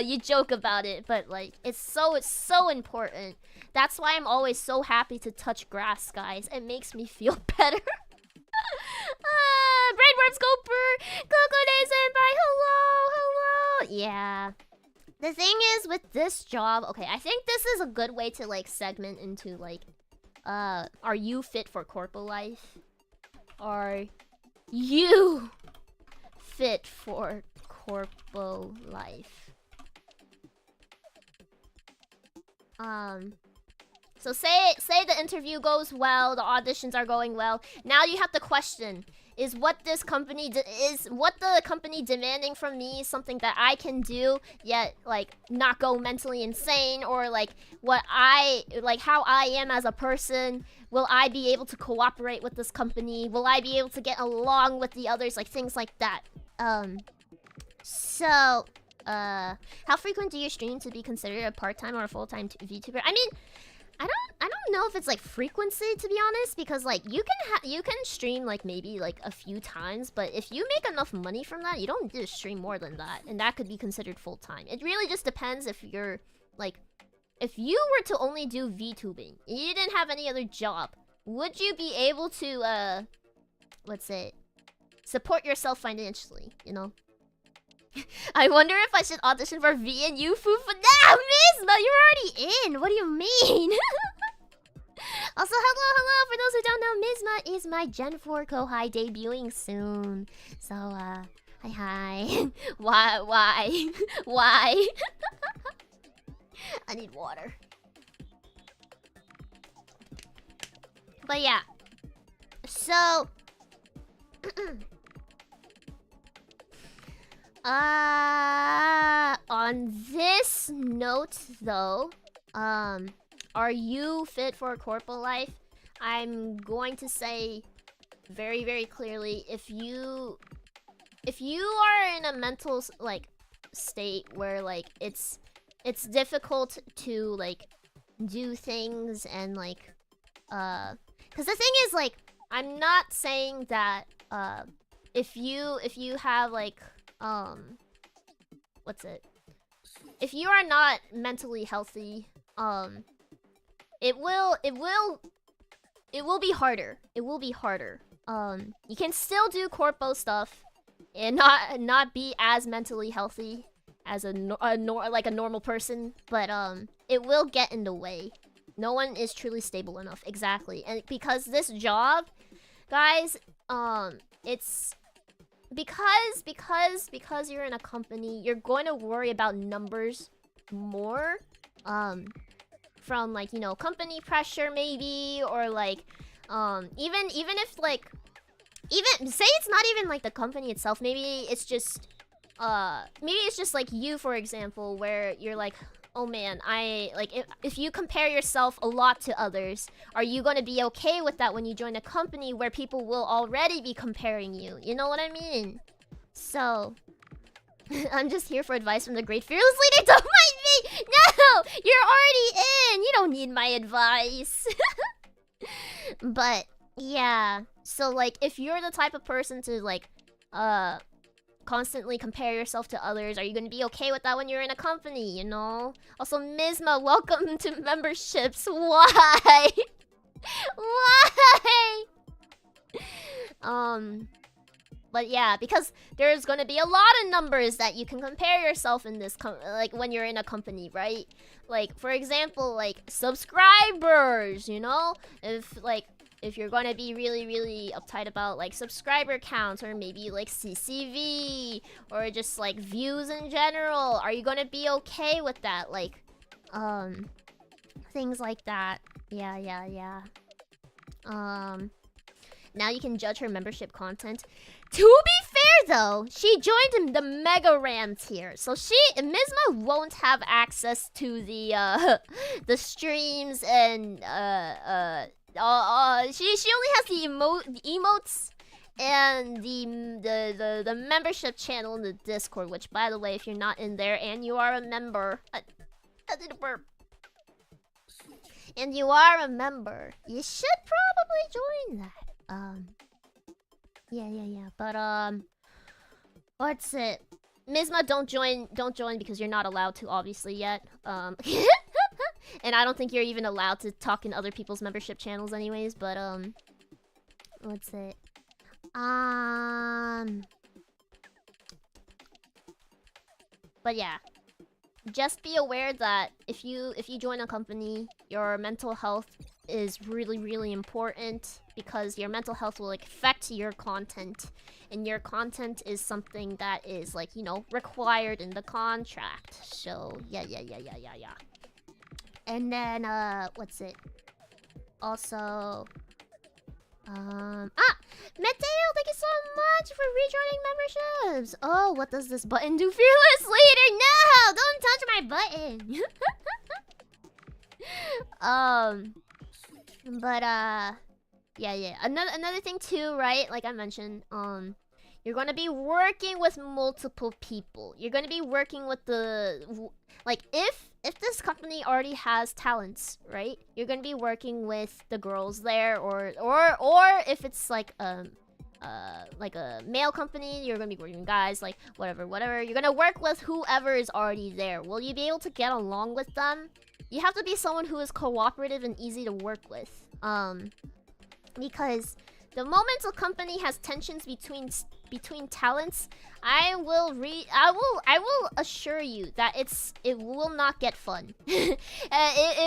You joke about it, but like, it's so important. That's why I'm always so happy to touch grass, guys. It makes me feel better. Brainworms Gopher! Kokone senpai, hello! Yeah. The thing is, with this job, okay, I think this is a good way to, like, segment into, like, are you fit for corpo life? Are you fit for corpo life? So say the interview goes well, the auditions are going well. Now you have to question, is what the company demanding from me something that I can do, yet like not go mentally insane, or like how I am as a person, will I be able to cooperate with this company? Will I be able to get along with the others? Like things like that. So how frequent do you stream to be considered a part-time or a full-time VTuber? I mean, I don't know if it's like frequency, to be honest, because like you can stream like maybe like a few times, but if you make enough money from that, you don't need to stream more than that, and that could be considered full-time. It really just depends if you're like, if you were to only do VTubing, you didn't have any other job, would you be able to support yourself financially, you know? I wonder if I should audition for V and U Food for now, Mizma, you're already in. What do you mean? Also, hello. For those who don't know, Mizma is my Gen 4 Kohai debuting soon. So, hi. Why? Why? I need water. But yeah. So... on this note though, are you fit for corpo life? I'm going to say very, very clearly, if you are in a mental like state where like it's difficult to like do things and like because the thing is like, I'm not saying that if you have like if you are not mentally healthy, it will be harder. It will be harder. You can still do corpo stuff and not be as mentally healthy as a normal person, but it will get in the way. No one is truly stable enough. Exactly. And because this job, guys, it's because you're in a company, you're going to worry about numbers more, from like, you know, company pressure maybe, or like even if like, even say it's not even like the company itself, maybe it's just like you, for example, where you're like, oh man, if you compare yourself a lot to others, are you going to be okay with that when you join a company where people will already be comparing you? You know what I mean? So, I'm just here for advice from the great fearless leader. Don't mind me! No! You're already in! You don't need my advice. But, yeah. So, like, if you're the type of person to, like, constantly compare yourself to others, are you gonna be okay with that when you're in a company, you know? Also, Mizma, welcome to memberships. Why? Why? But yeah, because there's gonna be a lot of numbers that you can compare yourself in this like when you're in a company, right? Like, for example, like subscribers, you know? If you're gonna be really, really uptight about like subscriber counts, or maybe like CCV, or just like views in general, are you gonna be okay with that? Like, things like that. Yeah. Now you can judge her membership content. To be fair though, she joined in the Mega Ram tier, so Mizma won't have access to the the streams and she only has the emotes and the membership channel in the Discord. Which, by the way, if you're not in there and you are a member, I did a burp. And you are a member, you should probably join that. Yeah. But what's it? Mizma, don't join because you're not allowed to, obviously, yet. And I don't think you're even allowed to talk in other people's membership channels anyways, but what's it? But yeah. Just be aware that if you join a company, your mental health is really, really important, because your mental health will affect your content, and your content is something that is, like, you know, required in the contract. So yeah. And then what's it? Also, Mateo, thank you so much for rejoining memberships. Oh, what does this button do? Fearless leader, no! Don't touch my button. But yeah. Another thing too, right? Like I mentioned, you're gonna be working with multiple people. You're gonna be working with like if this company already has talents, right? You're gonna be working with the girls there, or if it's like a male company, you're gonna be working with guys, like whatever. You're gonna work with whoever is already there. Will you be able to get along with them? You have to be someone who is cooperative and easy to work with. Because the moment a company has tensions between talents, I will assure you that it will not get fun. It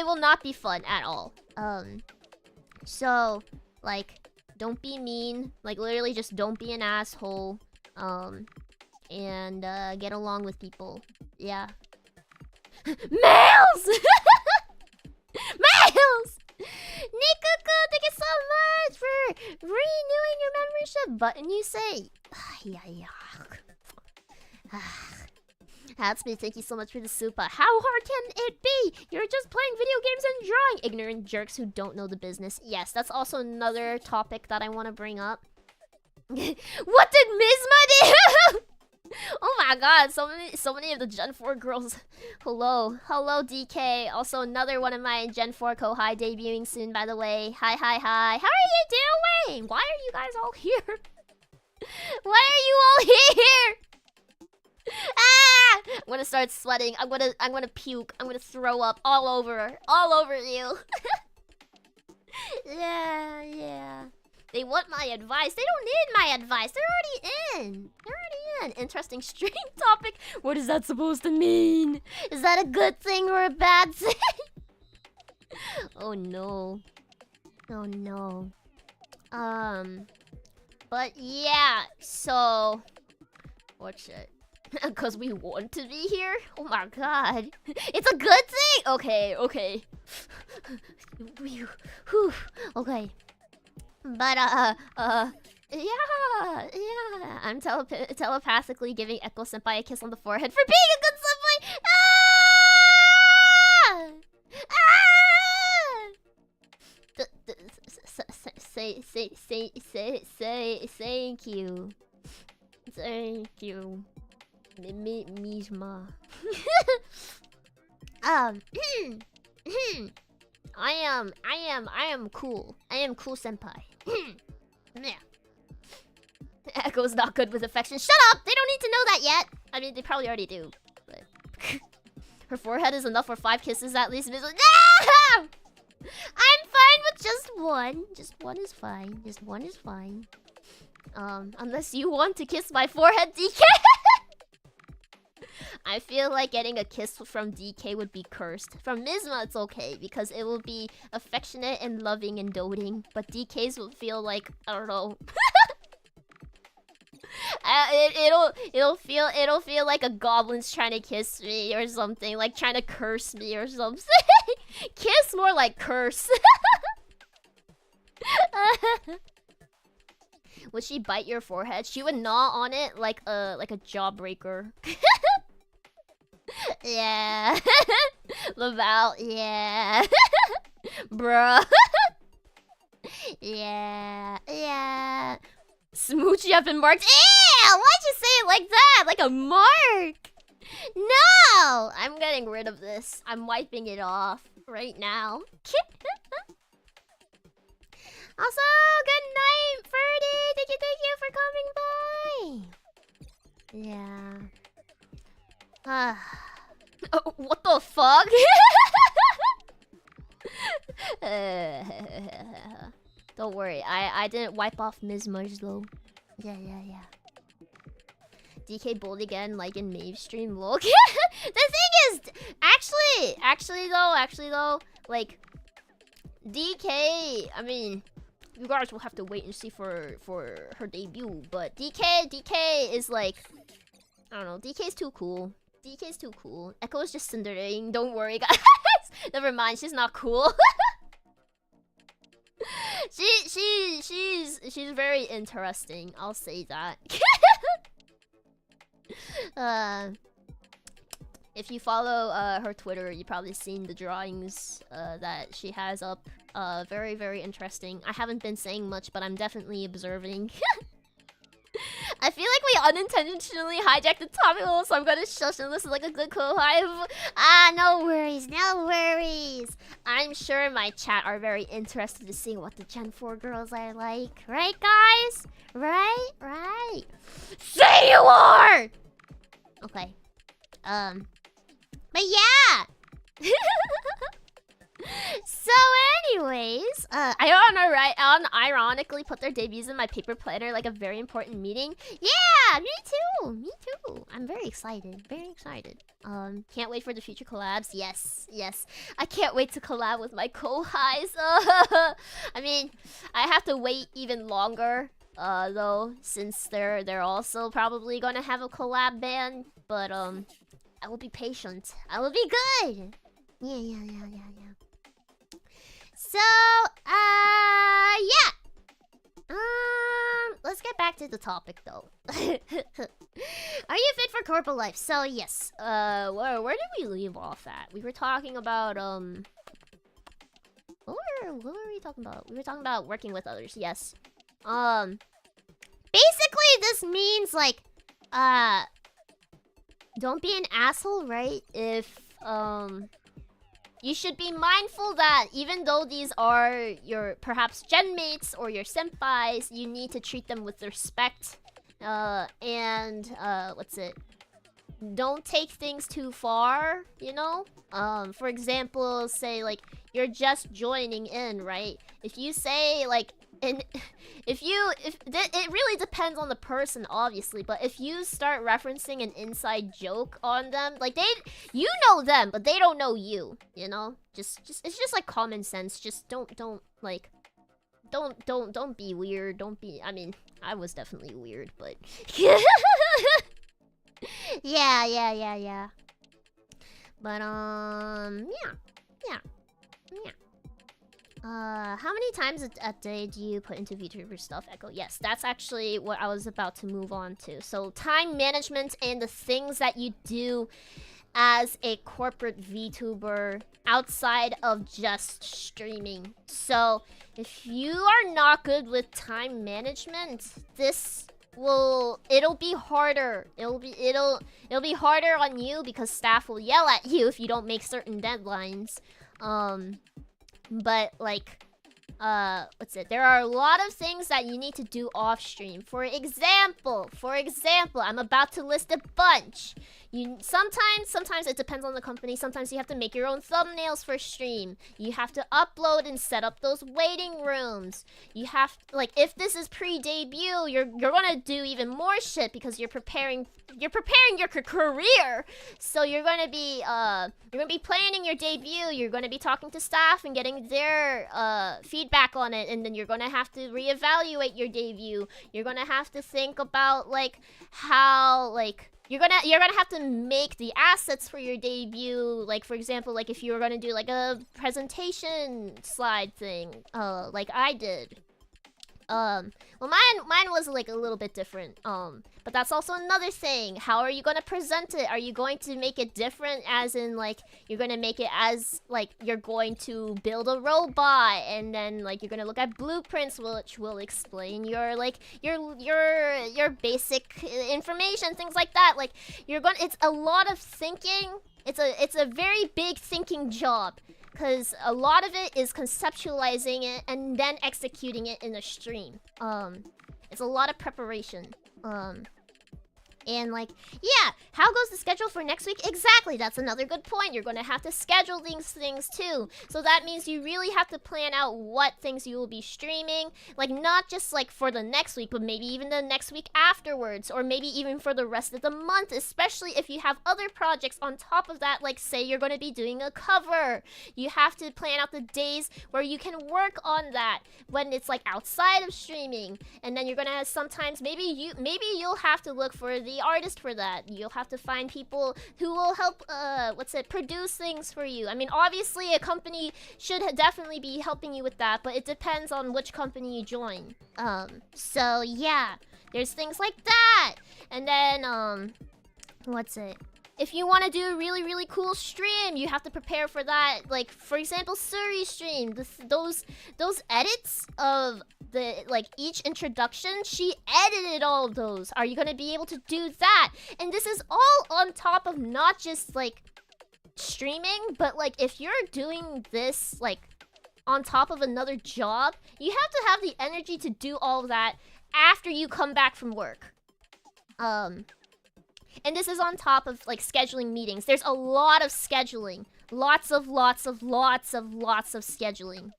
will not be fun at all. So like, don't be mean. Like, literally just don't be an asshole. And get along with people. Yeah. Males! Males! Nikuko, thank you so much for renewing your membership button. You say, yeah. Hatsby, thank you so much for the super. How hard can it be? You're just playing video games and drawing. Ignorant jerks who don't know the business. Yes, that's also another topic that I want to bring up. What did Mizma do? Oh my god, so many of the Gen 4 girls. Hello DK. Also another one of my Gen 4 Kohai debuting soon, by the way. Hi. How are you doing? Why are you guys all here? Why are you all here? Ah! I'm gonna start sweating. I'm gonna puke. I'm gonna throw up all over you. Yeah. They want my advice. They don't need my advice. They're already in. Interesting stream topic. What is that supposed to mean? Is that a good thing or a bad thing? Oh no. But yeah, so watch it. Because we want to be here? Oh my god. It's a good thing? Okay. Okay. But, yeah. I'm telepathically giving Echo Senpai a kiss on the forehead for being a good senpai! Thank you. Mizma. I am cool. I am cool senpai. Yeah. Echo's not good with affection. Shut up! They don't need to know that yet. I mean, they probably already do. But her forehead is enough for 5 kisses at least. No! I'm fine with just one. Just one is fine. Unless you want to kiss my forehead, DK. I feel like getting a kiss from DK would be cursed. From Mizma, it's okay because it will be affectionate and loving and doting. But DK's will feel like, I don't know. It'll feel like a goblin's trying to kiss me or something, like trying to curse me or something. Kiss more like curse. Would she bite your forehead? She would gnaw on it like a jawbreaker. Yeah. Laval, yeah. Bruh. Yeah. Smoochie up and marked. Ew! Why'd you say it like that? Like a mark? No! I'm getting rid of this. I'm wiping it off right now. Also, good night, Ferdy! Thank you for coming by! Yeah. Oh, what the fuck? Don't worry, I didn't wipe off Ms. Mudge though. Yeah. DK bold again, like in Maeve stream, look. The thing is, actually though, like DK, I mean, you guys will have to wait and see for her debut, but DK is like, I don't know, DK's too cool. Echo is just cinderating. Don't worry, guys. Never mind, she's not cool. She's very interesting. I'll say that. If you follow her Twitter, you've probably seen the drawings that she has up. Very, very interesting. I haven't been saying much, but I'm definitely observing. I feel like we unintentionally hijacked the topic, so I'm gonna shush and listen like a good co-hive. No worries. I'm sure my chat are very interested to see what the Gen 4 girls are like. Right, guys? Right. Say you are! Okay. But yeah! So anyways, I unironically put their debuts in my paper planner like a very important meeting. Yeah, me too. I'm very excited. Can't wait for the future collabs. Yes. I can't wait to collab with my co-highs. I mean, I have to wait even longer, though, since they're also probably gonna have a collab band. But I will be patient. I will be good. Yeah. So, yeah. Let's get back to the topic though. Are you fit for corporate life? So yes. Where did we leave off at? We were talking about what were we talking about? We were talking about working with others. Yes. Basically this means like don't be an asshole, right? If you should be mindful that even though these are your perhaps gen mates or your senpais, you need to treat them with respect. Don't take things too far, you know? For example, say like you're just joining in, right? If you say like it really depends on the person, obviously, but if you start referencing an inside joke on them, like you know them, but they don't know you, you know? Just it's just like common sense. Just don't be weird. Don't be, I mean, I was definitely weird, but yeah. But yeah. How many times a day do you put into VTuber stuff, Echo? Yes, that's actually what I was about to move on to. So time management and the things that you do as a corporate VTuber outside of just streaming. So if you are not good with time management, it'll be harder. It'll be harder on you because staff will yell at you if you don't make certain deadlines. But like there are a lot of things that you need to do off stream. For example, I'm about to list a bunch. Sometimes it depends on the company. Sometimes you have to make your own thumbnails for stream. You have to upload and set up those waiting rooms. You have, like, if this is pre-debut, you're gonna do even more shit because you're preparing your career. So you're gonna be planning your debut. You're gonna be talking to staff and getting their feedback on it, and then you're gonna have to reevaluate your debut. You're gonna have to think about like how like you're gonna have to make the assets for your debut. Like, for example, like if you were gonna do like a presentation slide thing, like I did. Well, mine was like a little bit different. But that's also another thing. How are you gonna present it? Are you going to make it different, as in like you're gonna make it as like you're going to build a robot, and then like you're gonna look at blueprints, which will explain your like your basic information, things like that. Like it's a lot of thinking. It's a very big thinking job. Because a lot of it is conceptualizing it and then executing it in a stream. It's a lot of preparation. And like, yeah, how goes the schedule for next week? Exactly, that's another good point. You're gonna have to schedule these things too. So that means you really have to plan out what things you will be streaming. Like, not just like for the next week, but maybe even the next week afterwards. Or maybe even for the rest of the month, especially if you have other projects on top of that. Like, say you're gonna be doing a cover. You have to plan out the days where you can work on that when it's like outside of streaming. And then you're gonna have sometimes, maybe you'll have to look for the artist for that. You'll have to find people who will help produce things for you. I mean, obviously a company should definitely be helping you with that, but it depends on which company you join. So yeah, there's things like that. And then if you want to do a really, really cool stream, you have to prepare for that. Like, for example, Suri's stream, those edits of the each introduction, she edited all of those. Are you gonna be able to do that? And this is all on top of not just like streaming, but like if you're doing this like on top of another job, you have to have the energy to do all of that after you come back from work. And this is on top of like scheduling meetings. There's a lot of scheduling. Lots of scheduling.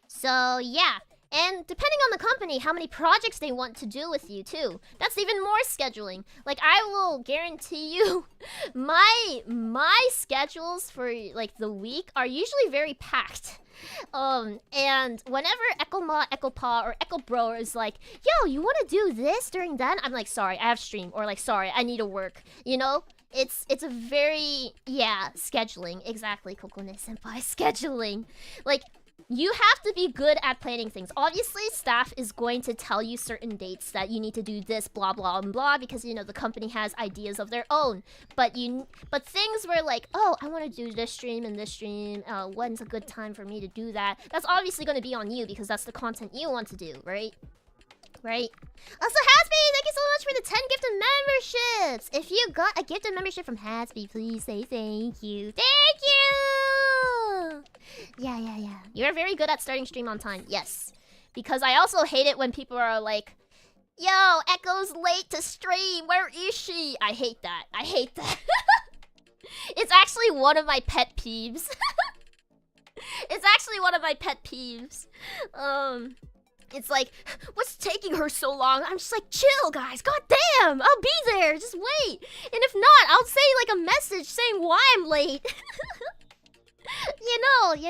So yeah. And depending on the company, how many projects they want to do with you too. That's even more scheduling. Like, I will guarantee you, my schedules for like the week are usually very packed. And whenever Ekoma, Ekopa, or Ekobro is like, yo, you want to do this during then? I'm like, sorry, I have stream. Or like, sorry, I need to work. You know? It's a very, yeah, scheduling. Exactly, Kokone Senpai, scheduling. Like, you have to be good at planning things. Obviously, staff is going to tell you certain dates that you need to do this, blah, blah, and blah, because, you know, the company has ideas of their own. But things where like, oh, I want to do this stream and this stream, when's a good time for me to do that? That's obviously going to be on you because that's the content you want to do, right? Right? Also, Hasby, thank you so much for the 10 gifted memberships! If you got a gifted membership from Hasby, please say thank you. Thank you! Yeah. You're very good at starting stream on time. Yes. Because I also hate it when people are like, yo, Echo's late to stream. Where is she? I hate that. It's actually one of my pet peeves. It's like, what's taking her so long? I'm just like, chill, guys. God damn, I'll be there. Just wait. And if not, I'll say like a message saying why I'm late. You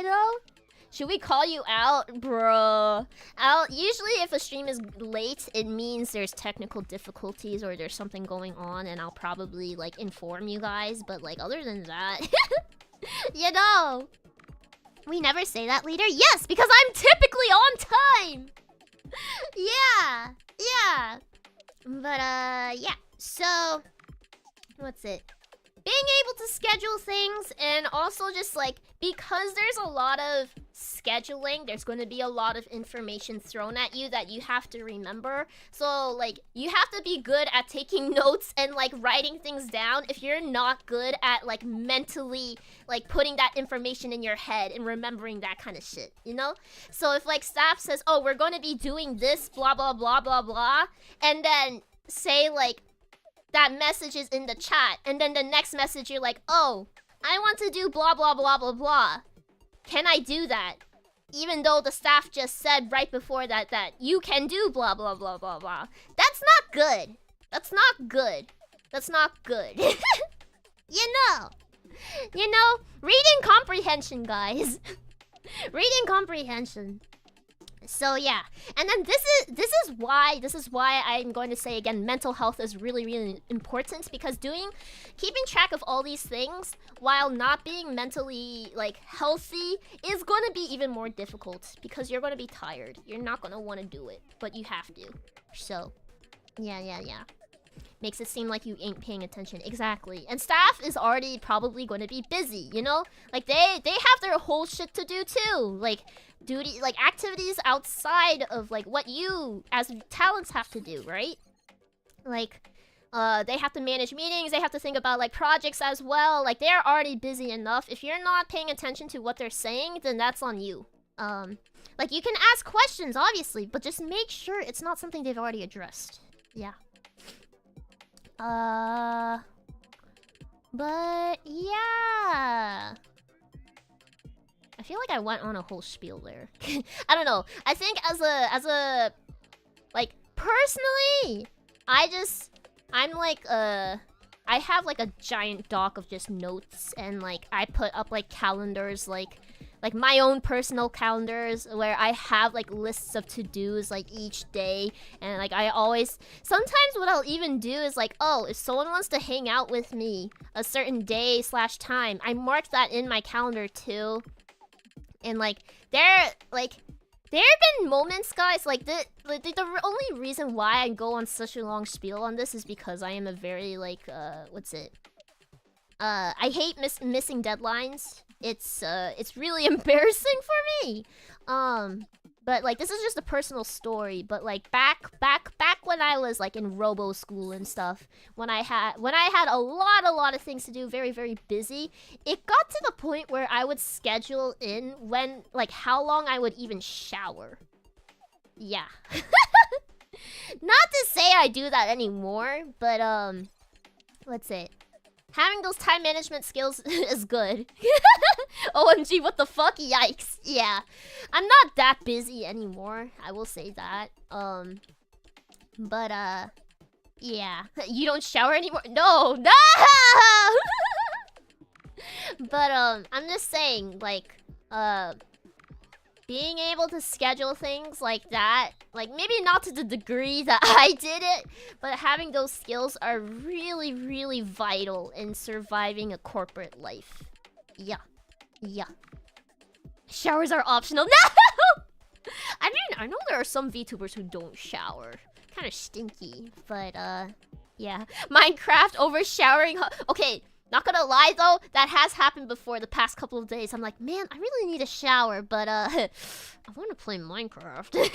know? Should we call you out, bro? Usually if a stream is late, it means there's technical difficulties or there's something going on, and I'll probably like inform you guys. But like other than that, you know, we never say that, leader. Yes, because I'm typically on time. Yeah. But yeah. So being able to schedule things, and also just like, because there's a lot of scheduling, there's going to be a lot of information thrown at you that you have to remember. So like, you have to be good at taking notes and like writing things down. If you're not good at like mentally like putting that information in your head and remembering that kind of shit, you know? So if like staff says, oh, we're going to be doing this, blah, blah, blah, blah, blah, and then say like, that message is in the chat, and then the next message you're like, oh, I want to do blah blah blah blah blah. Can I do that? Even though the staff just said right before that you can do blah blah blah blah blah. That's not good. You know, reading comprehension, guys. Reading comprehension. So yeah, and then this is why I'm going to say again, mental health is really important, because keeping track of all these things while not being mentally like healthy is going to be even more difficult, because you're going to be tired. You're not going to want to do it, but you have to. So yeah. Makes it seem like you ain't paying attention. Exactly. And staff is already probably going to be busy, you know? Like, they have their whole shit to do, too. Like, activities outside of, like, what you, as talents, have to do, right? Like, they have to manage meetings, they have to think about, like, projects as well. Like, they're already busy enough. If you're not paying attention to what they're saying, then that's on you. Like, you can ask questions, obviously, but just make sure it's not something they've already addressed. Yeah. But yeah, I feel like I went on a whole spiel there. I don't know. I think as a like, personally, I'm like I have like a giant doc of just notes, and like I put up like calendars, like my own personal calendars, where I have like lists of to-dos like each day. And like sometimes what I'll even do is like, oh, if someone wants to hang out with me a certain day / time, I mark that in my calendar too. And like there have been moments, guys, like the only reason why I go on such a long spiel on this is because I am a very like I hate missing deadlines. It's really embarrassing for me. But like, this is just a personal story. But like back when I was like in robo school and stuff, when I had a lot of things to do, very busy, it got to the point where I would schedule in when, like, how long I would even shower. Yeah. Not to say I do that anymore, but let's say having those time management skills is good. OMG, what the fuck? Yikes. Yeah. I'm not that busy anymore, I will say that. But yeah. You don't shower anymore? No! But I'm just saying, like, being able to schedule things like that, like, maybe not to the degree that I did it, but having those skills are really vital in surviving a corporate life. Yeah. Showers are optional. No! I mean, I know there are some VTubers who don't shower. Kind of stinky, but yeah. Minecraft over showering. Okay. Not gonna lie though, that has happened before the past couple of days. I'm like, man, I really need a shower, but I want to play Minecraft. But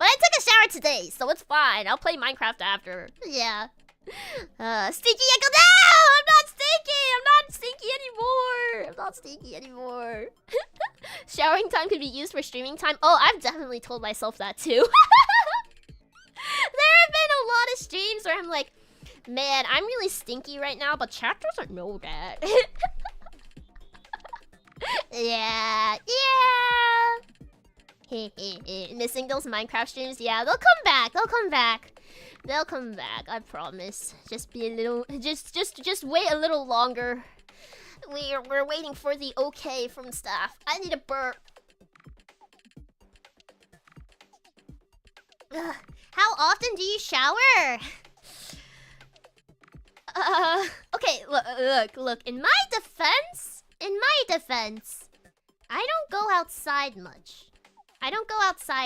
I took a shower today, so it's fine. I'll play Minecraft after. Yeah. Stinky Echo. No! I'm not stinky anymore. Showering time could be used for streaming time. Oh, I've definitely told myself that too. There have been a lot of streams where I'm like, man, I'm really stinky right now, but chat doesn't know that. Yeah. Missing those Minecraft streams? Yeah, they'll come back. I promise. Just be a little, just wait a little longer. We're waiting for the okay from staff. I need a burp. Ugh. How often do you shower? Okay, look, in my defense, I don't go outside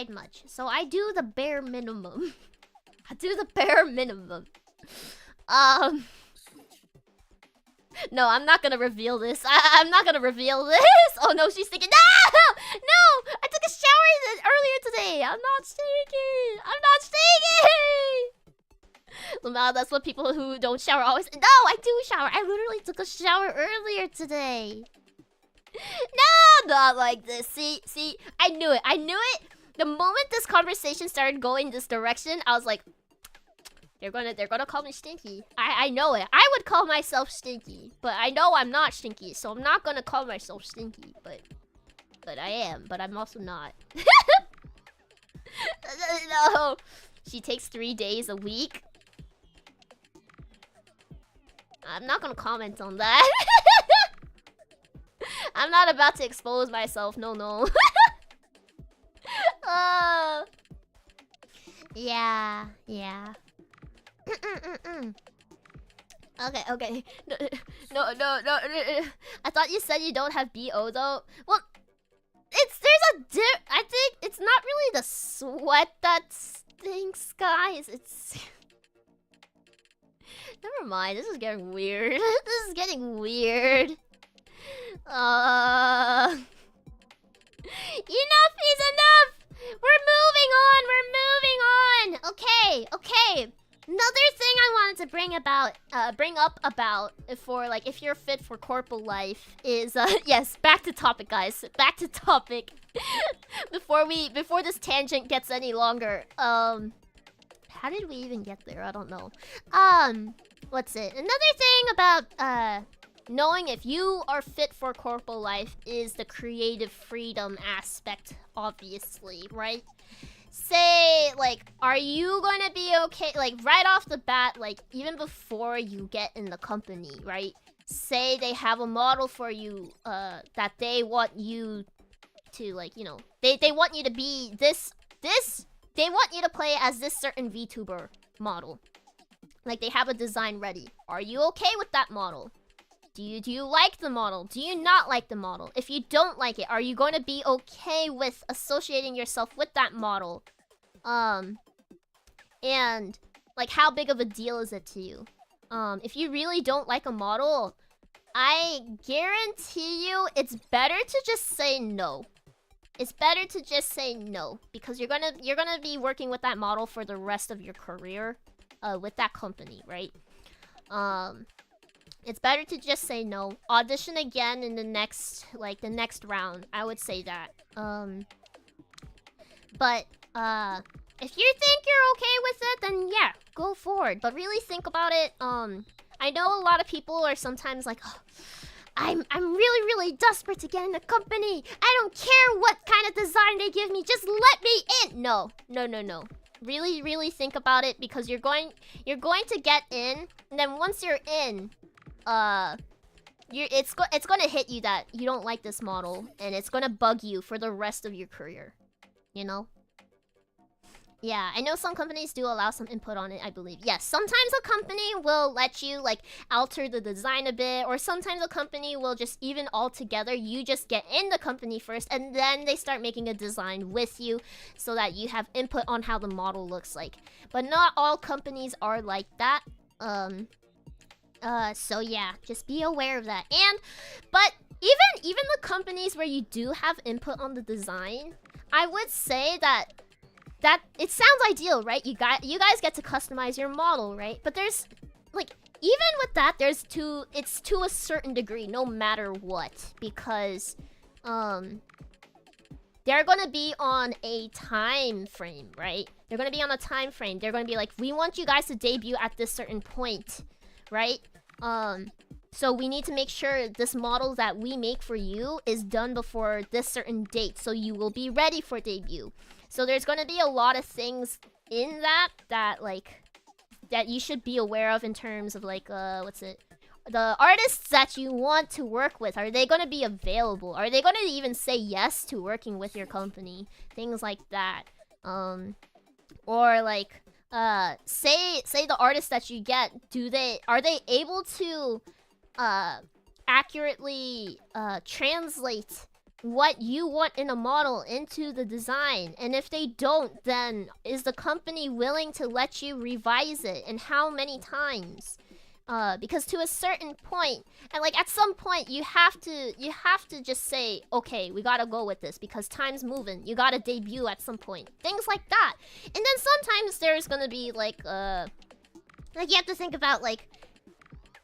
much. So I do the bare minimum. No, I'm not gonna reveal this. I'm not gonna reveal this. Oh no, she's thinking, no! I took a shower earlier today. I'm not stinky. Lamau, that's what people who don't shower always. No, I do shower. I literally took a shower earlier today. No, not like this. See, I knew it. The moment this conversation started going this direction, I was like, they're gonna call me stinky. I know it. I would call myself stinky, but I know I'm not stinky, so I'm not gonna call myself stinky. But I am. But I'm also not. No, she takes 3 days a week. I'm not gonna comment on that. I'm not about to expose myself. No. Oh. Yeah. Okay. No. I thought you said you don't have BO though. Well, I think it's not really the sweat that stinks, guys. It's never mind. This is getting weird. This is getting weird. Enough is enough. We're moving on. Okay. Another thing I wanted to bring up about for like if you're fit for corpo life is yes, back to topic, guys. Back to topic. before this tangent gets any longer. How did we even get there? I don't know. What's it? Another thing about knowing if you are fit for corpo life is the creative freedom aspect, obviously, right? Say, like, are you gonna be okay, like, right off the bat, like, even before you get in the company, right? Say they have a model for you, that they want you to, like, you know, they want you to be they want you to play as this certain VTuber model. Like, they have a design ready. Are you okay with that model? Do you like the model? Do you not like the model? If you don't like it, are you going to be okay with associating yourself with that model? And like, how big of a deal is it to you? If you really don't like a model, I guarantee you it's better to just say no. It's better to just say no, because you're gonna be working with that model for the rest of your career, with that company, right? It's better to just say no. Audition again in the next round. I would say that. But if you think you're okay with it, then yeah, go forward. But really think about it. I know a lot of people are sometimes like, oh, I'm really desperate to get in the company. I don't care what kind of design they give me. Just let me in. No. Really think about it, because you're going to get in, and then once you're in, it's gonna hit you that you don't like this model, and it's gonna bug you for the rest of your career. You know? Yeah, I know some companies do allow some input on it, I believe. Yes, sometimes a company will let you, like, alter the design a bit, or sometimes a company will just, even altogether, you just get in the company first, and then they start making a design with you, so that you have input on how the model looks like. But not all companies are like that. So yeah, just be aware of that. But even the companies where you do have input on the design, I would say that it sounds ideal, right? You guys get to customize your model, right? But there's, like, even with that, it's to a certain degree, no matter what, because they're gonna be on a time frame, right? They're gonna be on a time frame. They're gonna be like, we want you guys to debut at this certain point, right? So we need to make sure this model that we make for you is done before this certain date, so you will be ready for debut. So there's gonna be a lot of things in that you should be aware of in terms of, like, what's it? The artists that you want to work with, are they gonna be available? Are they gonna even say yes to working with your company? Things like that. Or like, say the artists that you get, are they able to accurately translate what you want in a model into the design? And if they don't, then is the company willing to let you revise it, and how many times? Because to a certain point, and like at some point, you have to just say, okay, we gotta go with this because time's moving. You gotta debut at some point. Things like that. And then sometimes there's gonna be like you have to think about, like,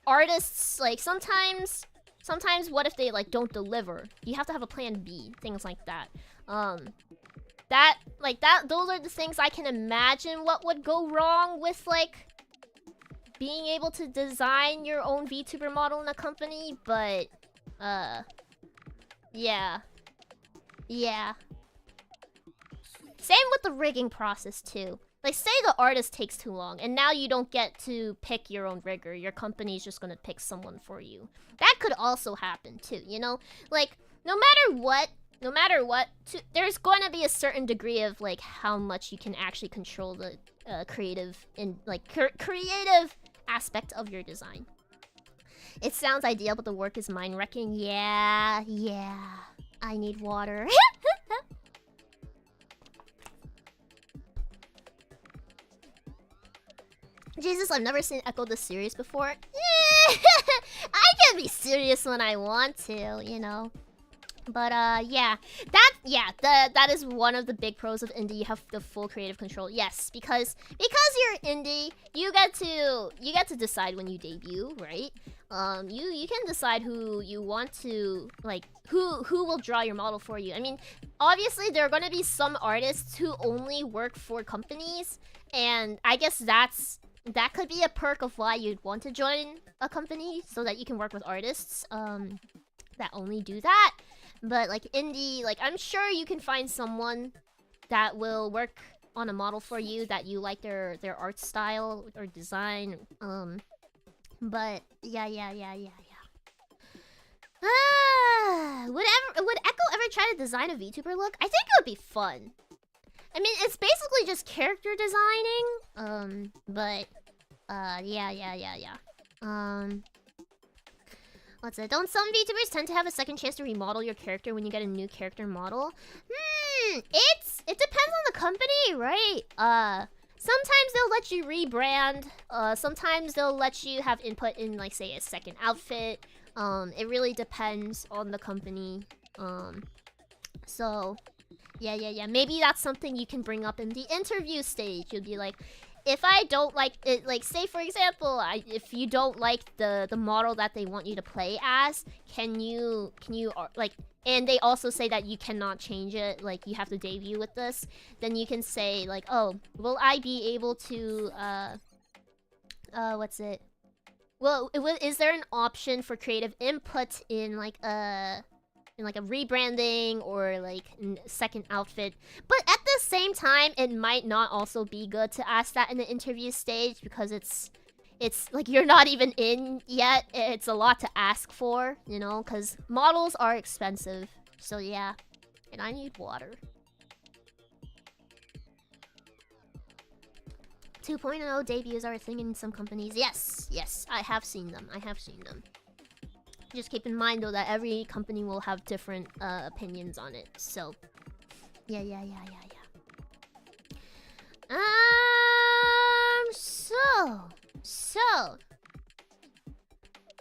artists, like, sometimes what if they, like, don't deliver? You have to have a plan B, things like that. Those are the things I can imagine what would go wrong with, like, being able to design your own VTuber model in a company, but yeah. Same with the rigging process too. Like, say the artist takes too long, and now you don't get to pick your own rigger. Your company's just gonna pick someone for you. That could also happen too, you know? Like, no matter what, no matter what, there's going to be a certain degree of like how much you can actually control the creative and like creative aspect of your design. It sounds ideal, but the work is mind-wrecking. Yeah. I need water. Jesus, I've never seen Echo this serious before. I can be serious when I want to, you know. But yeah, that is one of the big pros of indie. You have the full creative control. Yes, because you're indie, you get to decide when you debut, right? You can decide who you want to, like, who will draw your model for you. I mean, obviously there are gonna be some artists who only work for companies, and I guess that could be a perk of why you'd want to join a company, so that you can work with artists that only do that. But like indie, like I'm sure you can find someone that will work on a model for you that you like their art style or design. But yeah. Would Echo ever try to design a VTuber look? I think it would be fun. I mean, it's basically just character designing. But yeah. What's it? Don't some VTubers tend to have a second chance to remodel your character when you get a new character model? It depends on the company, right? Sometimes they'll let you rebrand. Sometimes they'll let you have input in, like, say, a second outfit. It really depends on the company. So, yeah. Maybe that's something you can bring up in the interview stage. You'll be like, if I don't like it, like, say for example, if you don't like the model that they want you to play as, can you like, and they also say that you cannot change it, like you have to debut with this, then you can say like, oh, will I be able to what's it? Well, is there an option for creative input in like a rebranding or like second outfit? But at the same time, it might not also be good to ask that in the interview stage, because it's like you're not even in yet. It's a lot to ask for, you know, because models are expensive. So yeah, and I need water. 2.0 debuts are a thing in some companies. Yes, I have seen them. Just keep in mind though that every company will have different opinions on it. So yeah. So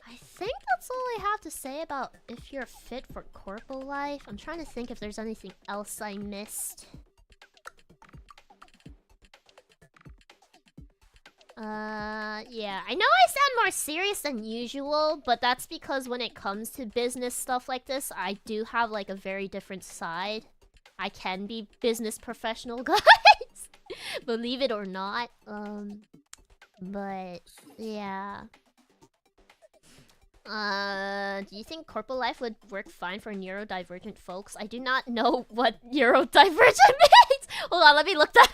I think that's all I have to say about if you're fit for Corpo life. I'm trying to think if there's anything else I missed. Yeah, I know I sound more serious than usual, but that's because when it comes to business stuff like this, I do have like a very different side. I can be business professional, guys. Believe it or not. But yeah. Do you think corporate life would work fine for neurodivergent folks? I do not know what neurodivergent means. Hold on, let me look that up.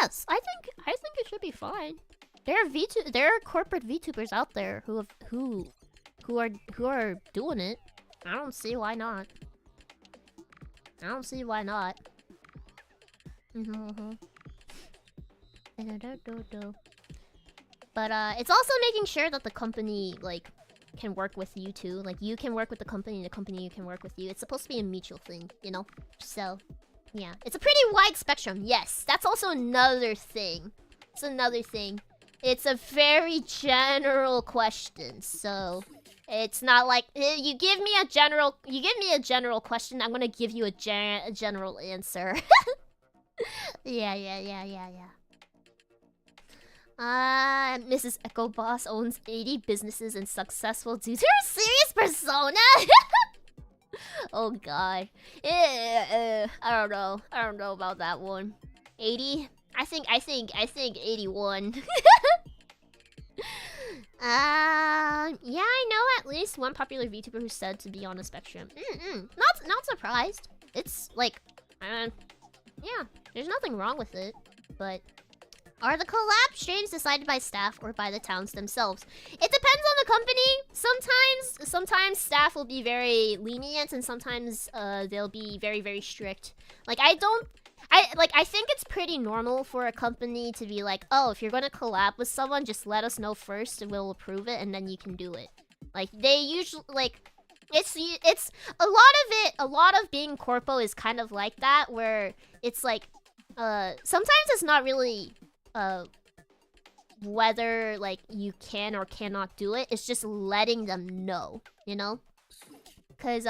Yes, I think it should be fine. There are corporate VTubers out there who are doing it. I don't see why not. But it's also making sure that the company like can work with you too. Like you can work with the company can work with you. It's supposed to be a mutual thing, you know? So yeah, it's a pretty wide spectrum. Yes, that's also another thing. It's a very general question, so it's not like you give me a general question, I'm gonna give you a general answer. Yeah. Mrs. Echo Boss owns 80 businesses and successful due to her serious persona. Oh god. I don't know about that one. 80? I think 81. Yeah, I know at least one popular VTuber who's said to be on the spectrum. Not surprised. It's like Yeah, there's nothing wrong with it, but are the collab streams decided by staff or by the towns themselves? It depends on the company. Sometimes staff will be very lenient, and sometimes they'll be very, very strict. Like I think it's pretty normal for a company to be like, oh, if you're gonna collab with someone, just let us know first, and we'll approve it, and then you can do it. Like they usually like. It's a lot of being Corpo is kind of like that, where it's like sometimes it's not really whether like you can or cannot do it, it's just letting them know, you know? Because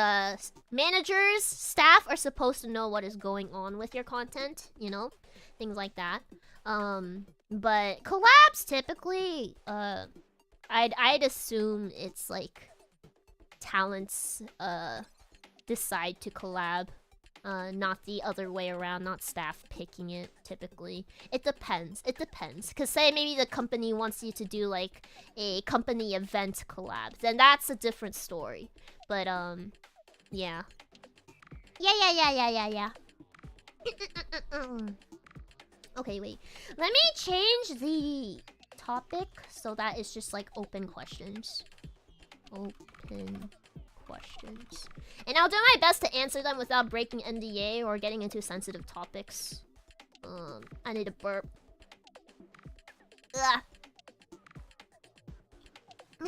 managers, staff are supposed to know what is going on with your content, you know? Things like that. But collabs typically I'd assume it's like talents decide to collab, not the other way around, not staff picking it typically. It depends, because say maybe the company wants you to do like a company event collab, then that's a different story. But yeah. Yeah. Okay, wait, let me change the topic so that it's just like open questions. Open questions. And I'll do my best to answer them without breaking NDA or getting into sensitive topics. I need a burp. Ugh.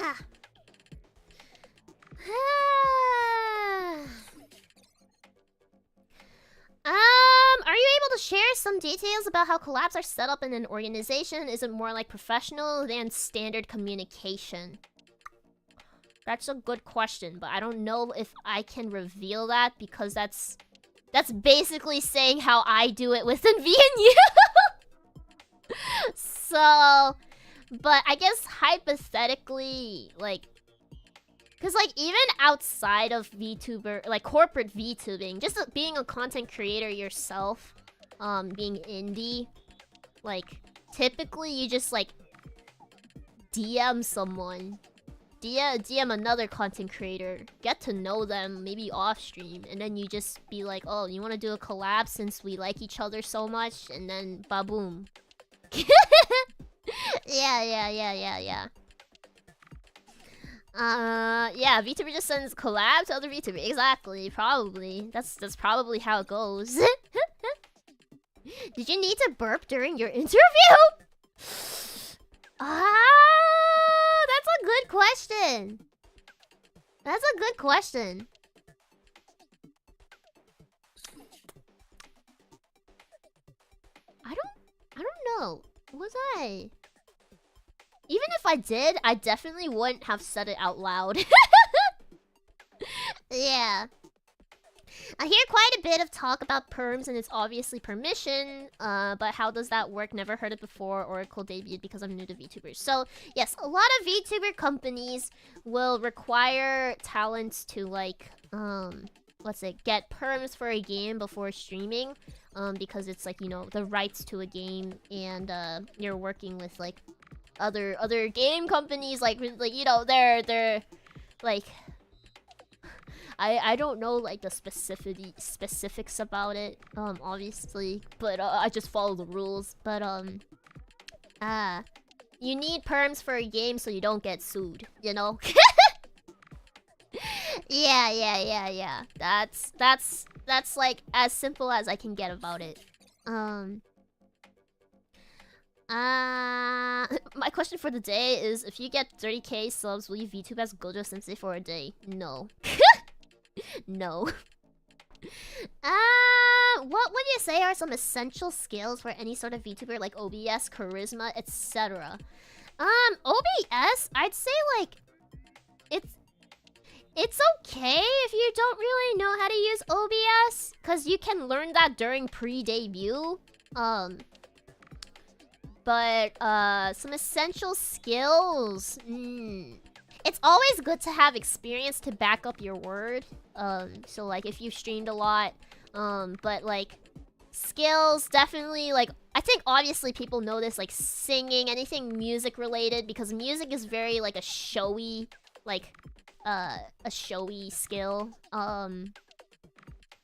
Ah. Are you able to share some details about how collabs are set up in an organization? Is it more like professional than standard communication? That's a good question, but I don't know if I can reveal that because that's basically saying how I do it within VNU. So, but I guess hypothetically, like, because like even outside of VTuber, like corporate VTubing, just being a content creator yourself, being indie, like typically you just like DM someone. DM another content creator, get to know them, maybe off stream, and then you just be like, oh, you want to do a collab since we like each other so much, and then ba-boom. Yeah. Yeah, VTuber just sends collab to other VTuber. Exactly, probably. That's probably how it goes. Did you need to burp during your interview? That's a good question. That's a good question. I don't know. Was I? Even if I did, I definitely wouldn't have said it out loud. Yeah. I hear quite a bit of talk about perms, and it's obviously permission, but how does that work? Never heard it before. Oracle debuted because I'm new to VTubers. So, yes, a lot of VTuber companies will require talents to, like, let's say, get perms for a game before streaming, because it's, like, you know, the rights to a game, and, you're working with, like, other game companies, like, you know, they're, like... I don't know like the specifics about it, obviously, but I just follow the rules. But you need perms for a game so you don't get sued, you know? Yeah. That's like as simple as I can get about it. My question for the day is, if you get 30k subs, will you VTube as Gojo Sensei for a day? No. No. What would you say are some essential skills for any sort of VTuber, like OBS, charisma, etc.? OBS, I'd say like it's okay if you don't really know how to use OBS, cause you can learn that during pre-debut. But some essential skills. It's always good to have experience to back up your word. So like if you've streamed a lot, but like skills definitely, like I think obviously people know this, like singing, anything music related, because music is very like a showy, like a showy skill.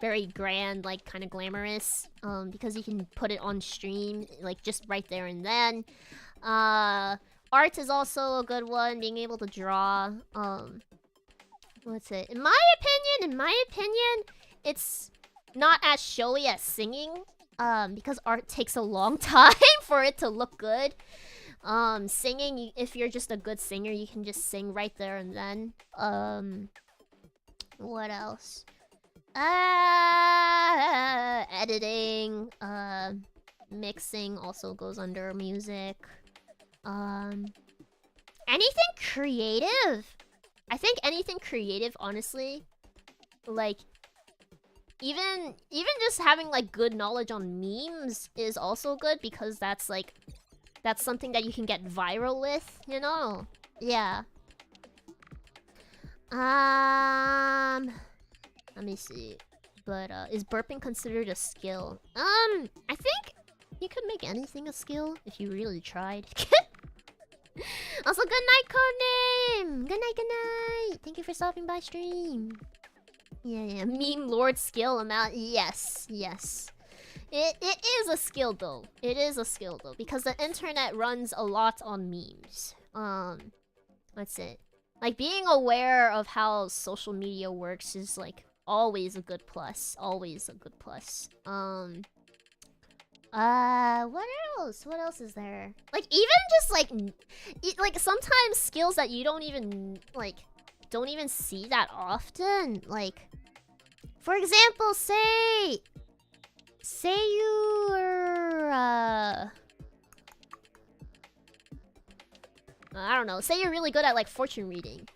very grand, like kind of glamorous, because you can put it on stream like just right there and then. Art is also a good one, being able to draw. What's it? In my opinion, it's not as showy as singing, because art takes a long time for it to look good. Singing, if you're just a good singer, you can just sing right there and then. What else? Editing, mixing also goes under music. Anything creative. I think anything creative, honestly, like even just having like good knowledge on memes is also good, because that's something that you can get viral with, you know? Yeah. Let me see. But is burping considered a skill? I think you could make anything a skill if you really tried. Also, good night, codename! Good night, good night! Thank you for stopping by stream. Yeah. Meme lord skill amount. Yes. It is a skill though. It is a skill though, because the internet runs a lot on memes. What's it? Like, being aware of how social media works is like always a good plus. Always a good plus. What else? What else is there? Like, even just like sometimes skills that you don't even see that often. Like, for example, say you're I don't know. Say you're really good at like fortune reading.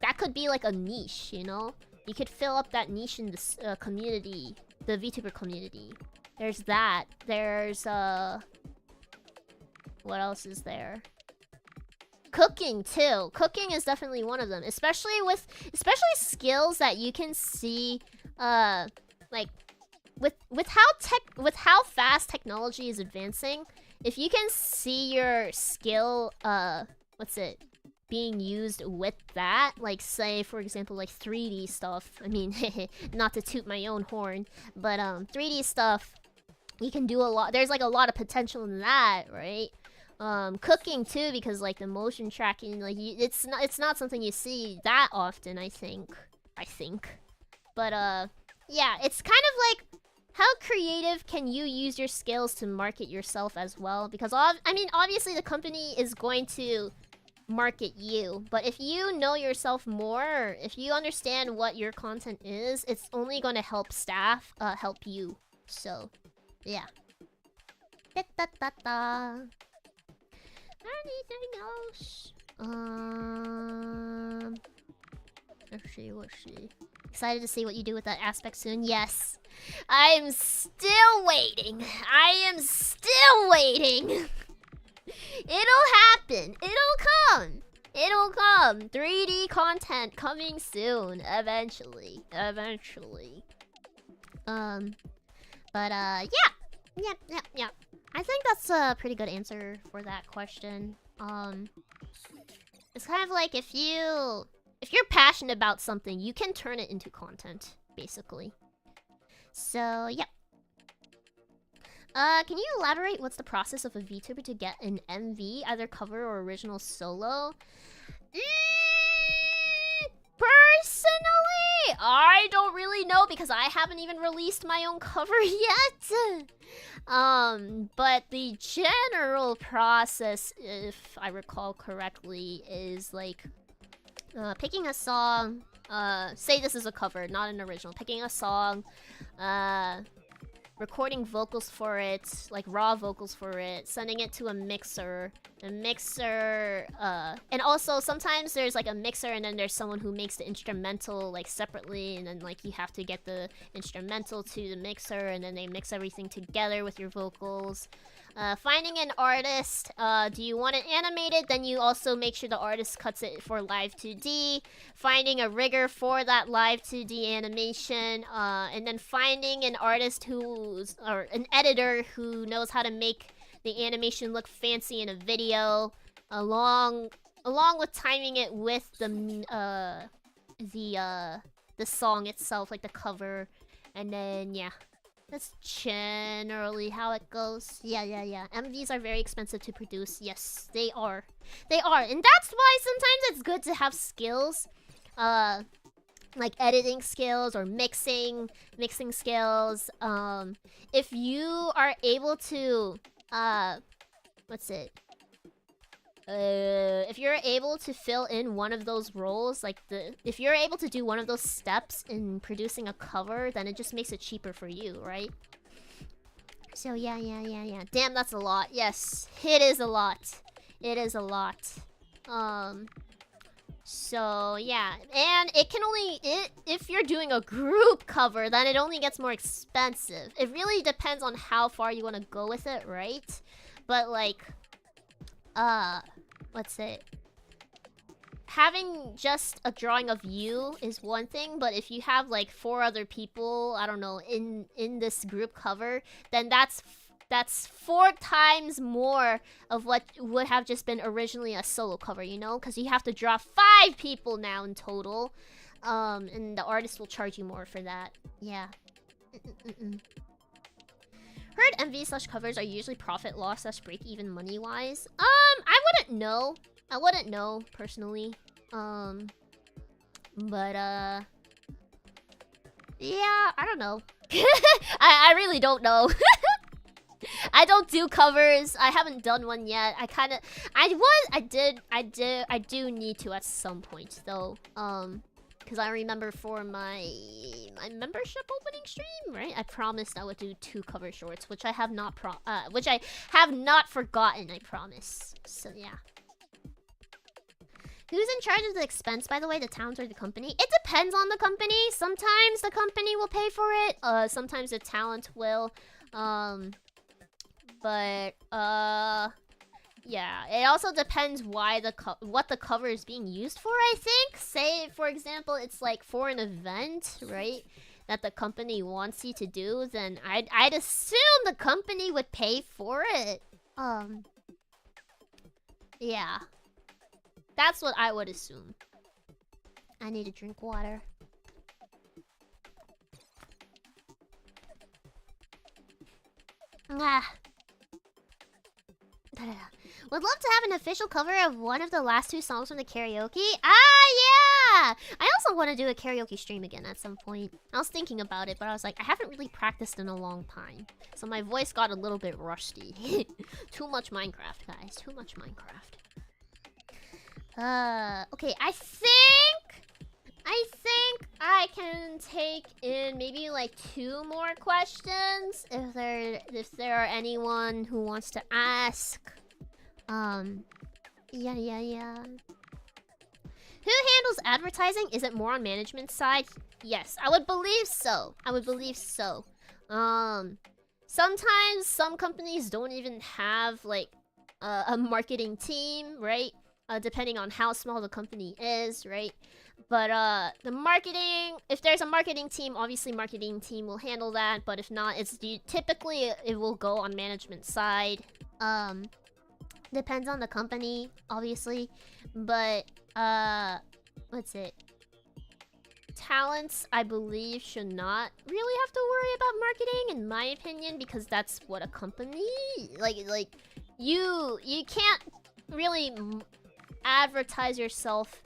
That could be like a niche, you know? You could fill up that niche in this community, the VTuber community. There's that. There's what else is there? Cooking too. Cooking is definitely one of them, especially skills that you can see like with how fast technology is advancing. If you can see your skill being used with that, like, say for example, like 3D stuff. I mean, not to toot my own horn, but 3D stuff, you can do a lot. There's like a lot of potential in that, right? Cooking too, because like the motion tracking, like it's not something you see that often, I think. But yeah, it's kind of like, how creative can you use your skills to market yourself as well? Because I mean, obviously the company is going to market you, but if you know yourself more, if you understand what your content is, it's only going to help staff help you. So yeah. Anything else? Let's see. Excited to see what you do with that aspect soon. Yes. I'm still waiting. It'll happen. It'll come. 3D content coming soon. Eventually. But yeah. I think that's a pretty good answer for that question. It's kind of like, if you're passionate about something, you can turn it into content, basically. So, yeah. Can you elaborate what's the process of a VTuber to get an MV, either cover or original solo? Personally, I don't really know, because I haven't even released my own cover yet. But the general process, if I recall correctly, is like picking a song. Say this is a cover, not an original. Picking a song, recording vocals for it, like raw vocals for it, sending it to a mixer. And also sometimes there's like a mixer and then there's someone who makes the instrumental like separately, and then like you have to get the instrumental to the mixer, and then they mix everything together with your vocals. Finding an artist. Do you want it animated? Then you also make sure the artist cuts it for live 2D. Finding a rigger for that live 2D animation. And then finding an artist or an editor who knows how to make the animation look fancy in a video, along with timing it with the the song itself, like the cover, and then yeah. That's generally how it goes. Yeah. MVs are very expensive to produce. Yes, they are. They are. And that's why sometimes it's good to have skills. Like editing skills or mixing skills. If you are able to if you're able to fill in one of those roles, like if you're able to do one of those steps in producing a cover, then it just makes it cheaper for you, right? So yeah. Damn, that's a lot. Yes, it is a lot. It is a lot. So yeah, and it can only if you're doing a group cover, then it only gets more expensive. It really depends on how far you want to go with it, right? But like, let's say having just a drawing of you is one thing, but if you have like 4 other people, I don't know, in this group cover, then that's 4 times more of what would have just been originally a solo cover, you know? Because you have to draw 5 people now in total. And the artist will charge you more for that. Yeah. Heard MV/covers are usually profit loss / break even money wise. I wouldn't know. I wouldn't know personally. But yeah, I don't know. I really don't know. I don't do covers. I haven't done one yet. I do need to at some point though. Because I remember for my membership opening stream, right? I promised I would do 2 cover shorts, which I have not forgotten, I promise. So yeah. Who's in charge of the expense, by the way? The talent or the company? It depends on the company. Sometimes the company will pay for it. Sometimes the talent will. But yeah, it also depends why what the cover is being used for, I think. Say, for example, it's like for an event, right? That the company wants you to do, then I'd assume the company would pay for it. Yeah. That's what I would assume. I need to drink water. Would love to have an official cover of one of the last 2 songs from the karaoke. Yeah! I also want to do a karaoke stream again at some point. I was thinking about it, but I was like, I haven't really practiced in a long time. So my voice got a little bit rusty. Too much Minecraft, guys. Too much Minecraft. Okay, I think I can take in maybe like 2 more questions if there are anyone who wants to ask. Yeah. Who handles advertising? Is it more on management side? Yes, I would believe so. Sometimes some companies don't even have like a marketing team, right? Depending on how small the company is, right? But the marketing, if there's a marketing team, obviously marketing team will handle that. But if not, typically it will go on management side. Depends on the company, obviously. But what's it? Talents, I believe, should not really have to worry about marketing, in my opinion, because that's what a company like you can't really advertise yourself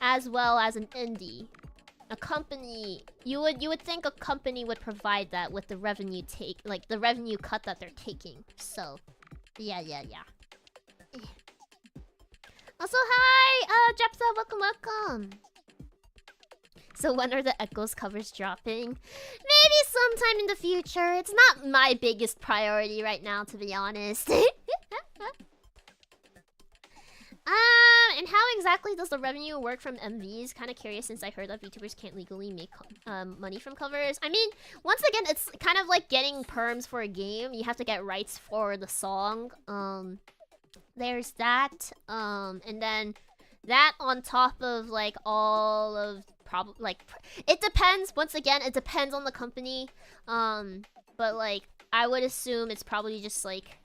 as well as an indie. A company, you would think a company would provide that with the revenue the revenue cut that they're taking. So, yeah. Also, hi, Japsa, welcome. So when are the Echoes covers dropping? Maybe sometime in the future. It's not my biggest priority right now, to be honest. And how exactly does the revenue work from MVs? Kind of curious since I heard that VTubers can't legally make money from covers. I mean, once again, it's kind of like getting perms for a game. You have to get rights for the song. There's that. And then that on top of like all of it depends. Once again, it depends on the company. But like I would assume it's probably just like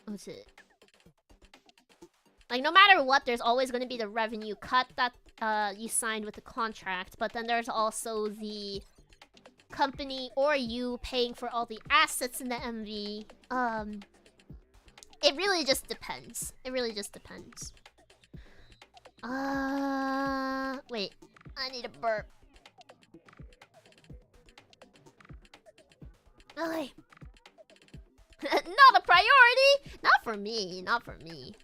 what's it? Like, no matter what, there's always going to be the revenue cut that you signed with the contract, but then there's also the company or you paying for all the assets in the MV. It really just depends. It really just depends. Wait. I need a burp. Okay. Not a priority! Not for me, not for me.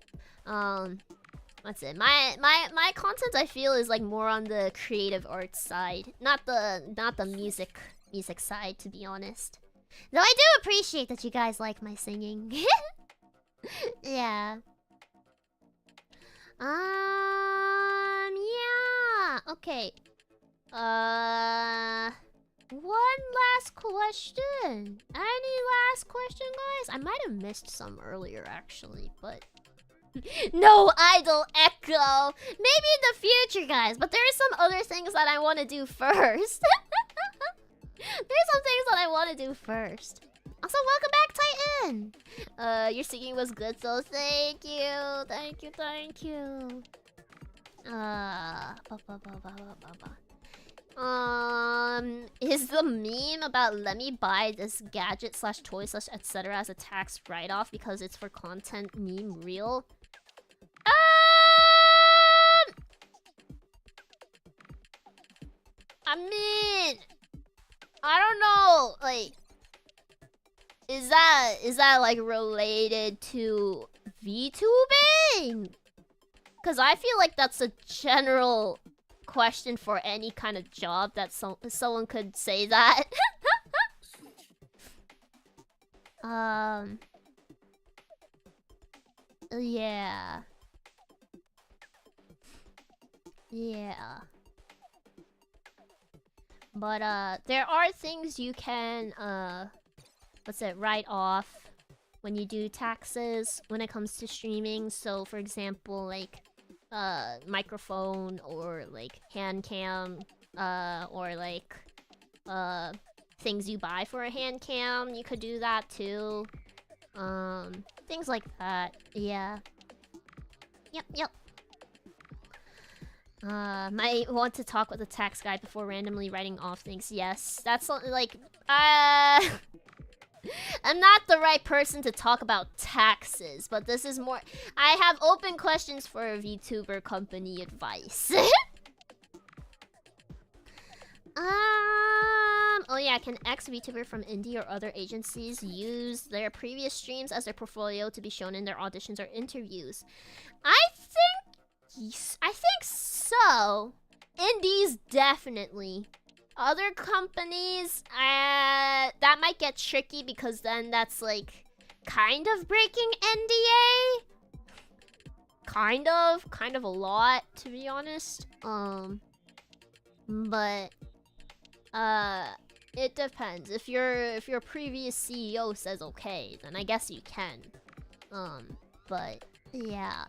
What's it? My content, I feel, is like more on the creative arts side, not the music side, to be honest. Though I do appreciate that you guys like my singing. Yeah. Yeah. Okay. One last question. Any last question, guys? I might have missed some earlier, actually, but no idle echo. Maybe in the future, guys. But there are some other things that I want to do first. There's some things that I want to do first. Also, welcome back, Titan. Your singing was good, so thank you, thank you, thank you. Is the meme about let me buy this gadget slash toy slash etc. as a tax write-off because it's for content meme real? I mean, I don't know, like, is that like related to VTubing? Cause I feel like that's a general question for any kind of job that someone could say that. Yeah. Yeah. But there are things you can write off when you do taxes when it comes to streaming. So for example, like microphone or like hand cam, or like things you buy for a hand cam, you could do that too. Things like that. Yeah. Yep. Might want to talk with a tax guy before randomly writing off things. Yes, that's like I'm not the right person to talk about taxes, but this is more. I have open questions for VTuber company advice. Oh yeah, can ex-VTuber from indie or other agencies use their previous streams as their portfolio to be shown in their auditions or interviews? I think so. Indies, definitely. Other companies, that might get tricky because then that's like kind of breaking NDA. Kind of a lot, to be honest. But it depends. If your previous CEO says okay, then I guess you can. But yeah.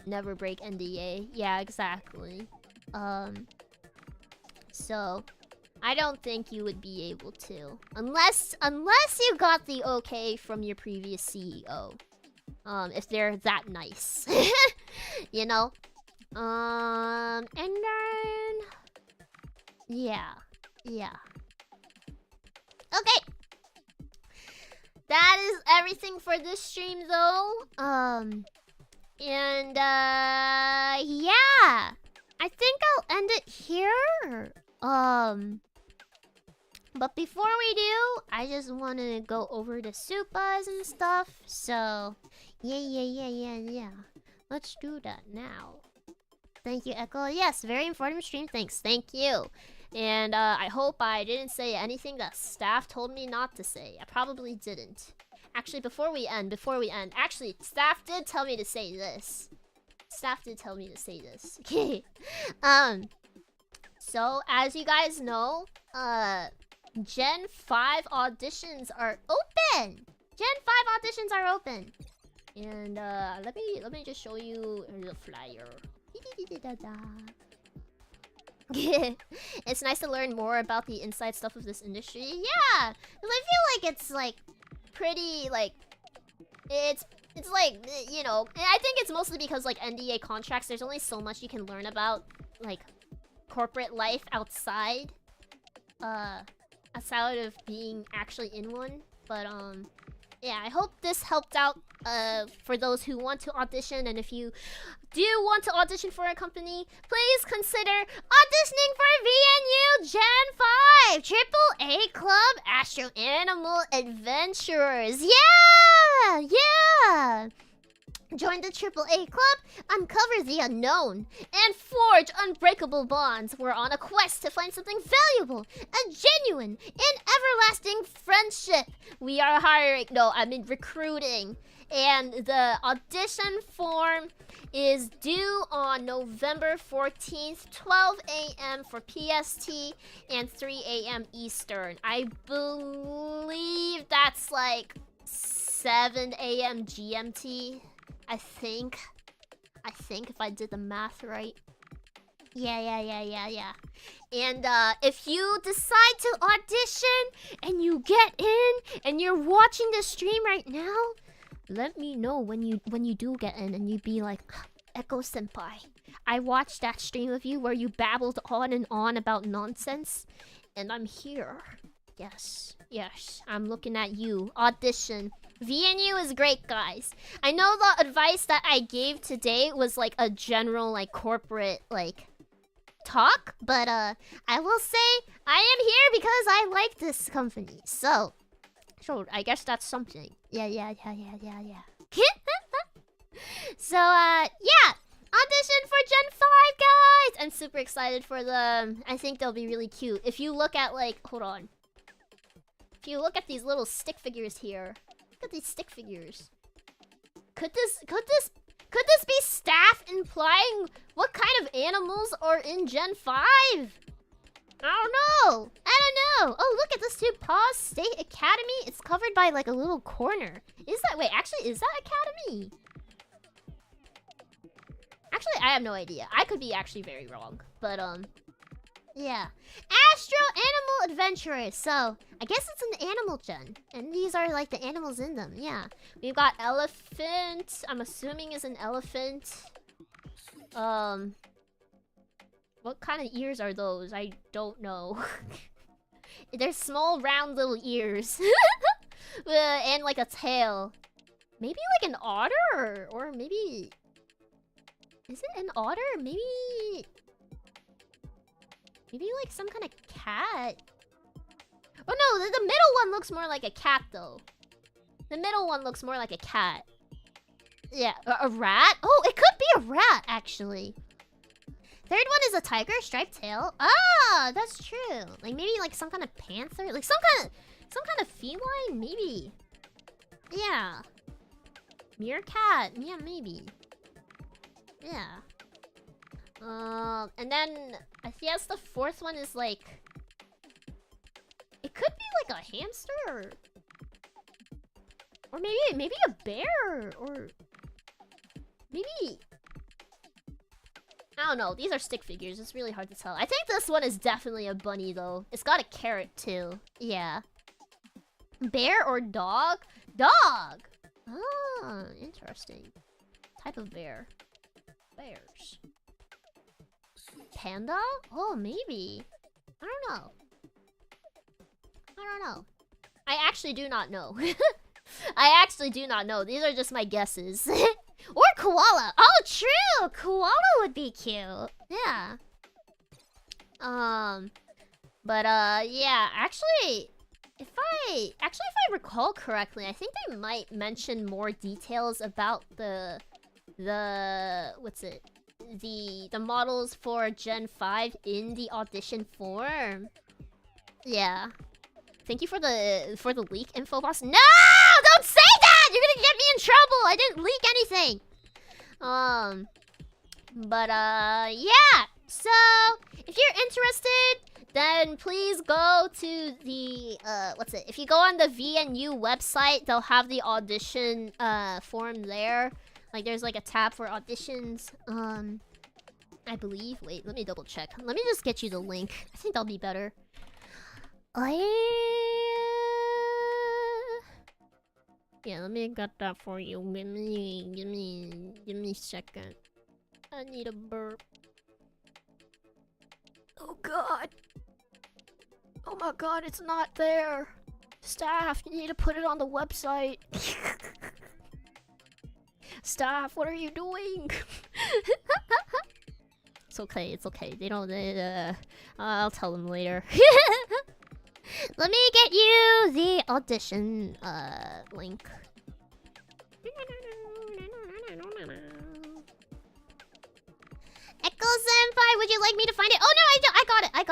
Never break NDA. Yeah, exactly. So I don't think you would be able to. Unless you got the okay from your previous CEO. If they're that nice. You know? And then yeah. Okay. That is everything for this stream though. And yeah. I think I'll end it here. But before we do, I just want to go over the supas and stuff. So, yeah. Let's do that now. Thank you, Echo. Yes, very informative stream. Thanks. Thank you. And I hope I didn't say anything that staff told me not to say. I probably didn't. Actually, before we end, actually, staff did tell me to say this. Okay. So, as you guys know, Gen 5 auditions are open! And, let me just show you the flyer. It's nice to learn more about the inside stuff of this industry. Yeah! Because I feel like it's, like, pretty, like... It's It's like, you know, and I think it's mostly because like NDA contracts, there's only so much you can learn about like corporate life outside outside of being actually in one. But yeah, I hope this helped out for those who want to audition, and if you do want to audition for a company, please consider auditioning for VNU Gen 5 Triple A Club Astro Animal Adventurers. Yeah! Yeah! Join the AAA club, uncover the unknown, and forge unbreakable bonds. We're on a quest to find something valuable, a genuine and everlasting friendship. We are hiring, no, I mean recruiting. And the audition form is due on November 14th, 12 a.m. for PST and 3 a.m. Eastern. I believe that's like 7 a.m. GMT. I think if I did the math right. Yeah. And if you decide to audition and you get in and you're watching the stream right now, let me know when you do get in and you'd be like, Echo Senpai, I watched that stream of you where you babbled on and on about nonsense, and I'm here. Yes, I'm looking at you. Audition. VNU is great, guys. I know the advice that I gave today was like a general like corporate like talk, but I will say I am here because I like this company. So I guess that's something. Yeah. So yeah. Audition for Gen 5, guys! I'm super excited for them. I think they'll be really cute. If you look at like, hold on. If you look at these little stick figures here, look at these stick figures. Could this be staff implying what kind of animals are in Gen 5? I don't know. Oh, look at this Two Paws State Academy. It's covered by like a little corner. Is that Academy? Actually, I have no idea. I could be actually very wrong. But yeah. Astro Animal Adventurers. So, I guess it's an animal gen. And these are like the animals in them. Yeah. We've got elephant. I'm assuming is an elephant. What kind of ears are those? I don't know. They're small, round little ears. And like a tail. Maybe like an otter? Or maybe... Is it an otter? Maybe like some kind of cat. Oh no, the middle one looks more like a cat though. The middle one looks more like a cat. Yeah, a rat? Oh, it could be a rat actually. Third one is a tiger, striped tail. Ah, that's true. Like maybe like some kind of panther, like some kind of feline, maybe. Yeah. Meerkat, yeah, maybe. Yeah. And then I guess the fourth one is like, it could be like a hamster, or maybe a bear, or maybe I don't know. These are stick figures. It's really hard to tell. I think this one is definitely a bunny though. It's got a carrot too. Yeah. Bear or dog? Dog. Ah, interesting. Type of bear. Bears. Panda? Oh, maybe. I don't know. I actually do not know. I actually do not know. These are just my guesses. Or koala. Oh, true. Koala would be cute. Yeah. But yeah. Actually, if I recall correctly, I think they might mention more details about the models for Gen 5 in the audition form. Yeah. Thank you for the leak info, boss. No! Don't say that! You're gonna get me in trouble! I didn't leak anything! But yeah! So, if you're interested, then please go to the, if you go on the VNU website, they'll have the audition, form there. Like, there's like a tab for auditions, I believe. Wait, let me double check. Let me just get you the link. I think that'll be better. Yeah, let me get that for you. Give me a second. I need a burp. Oh god. Oh my god, it's not there. Staff, you need to put it on the website. Staff, what are you doing? It's okay, it's okay. They don't. I'll tell them later. Let me get you the audition link. Echo Senpai, would you like me to find it? Oh no, I don't. I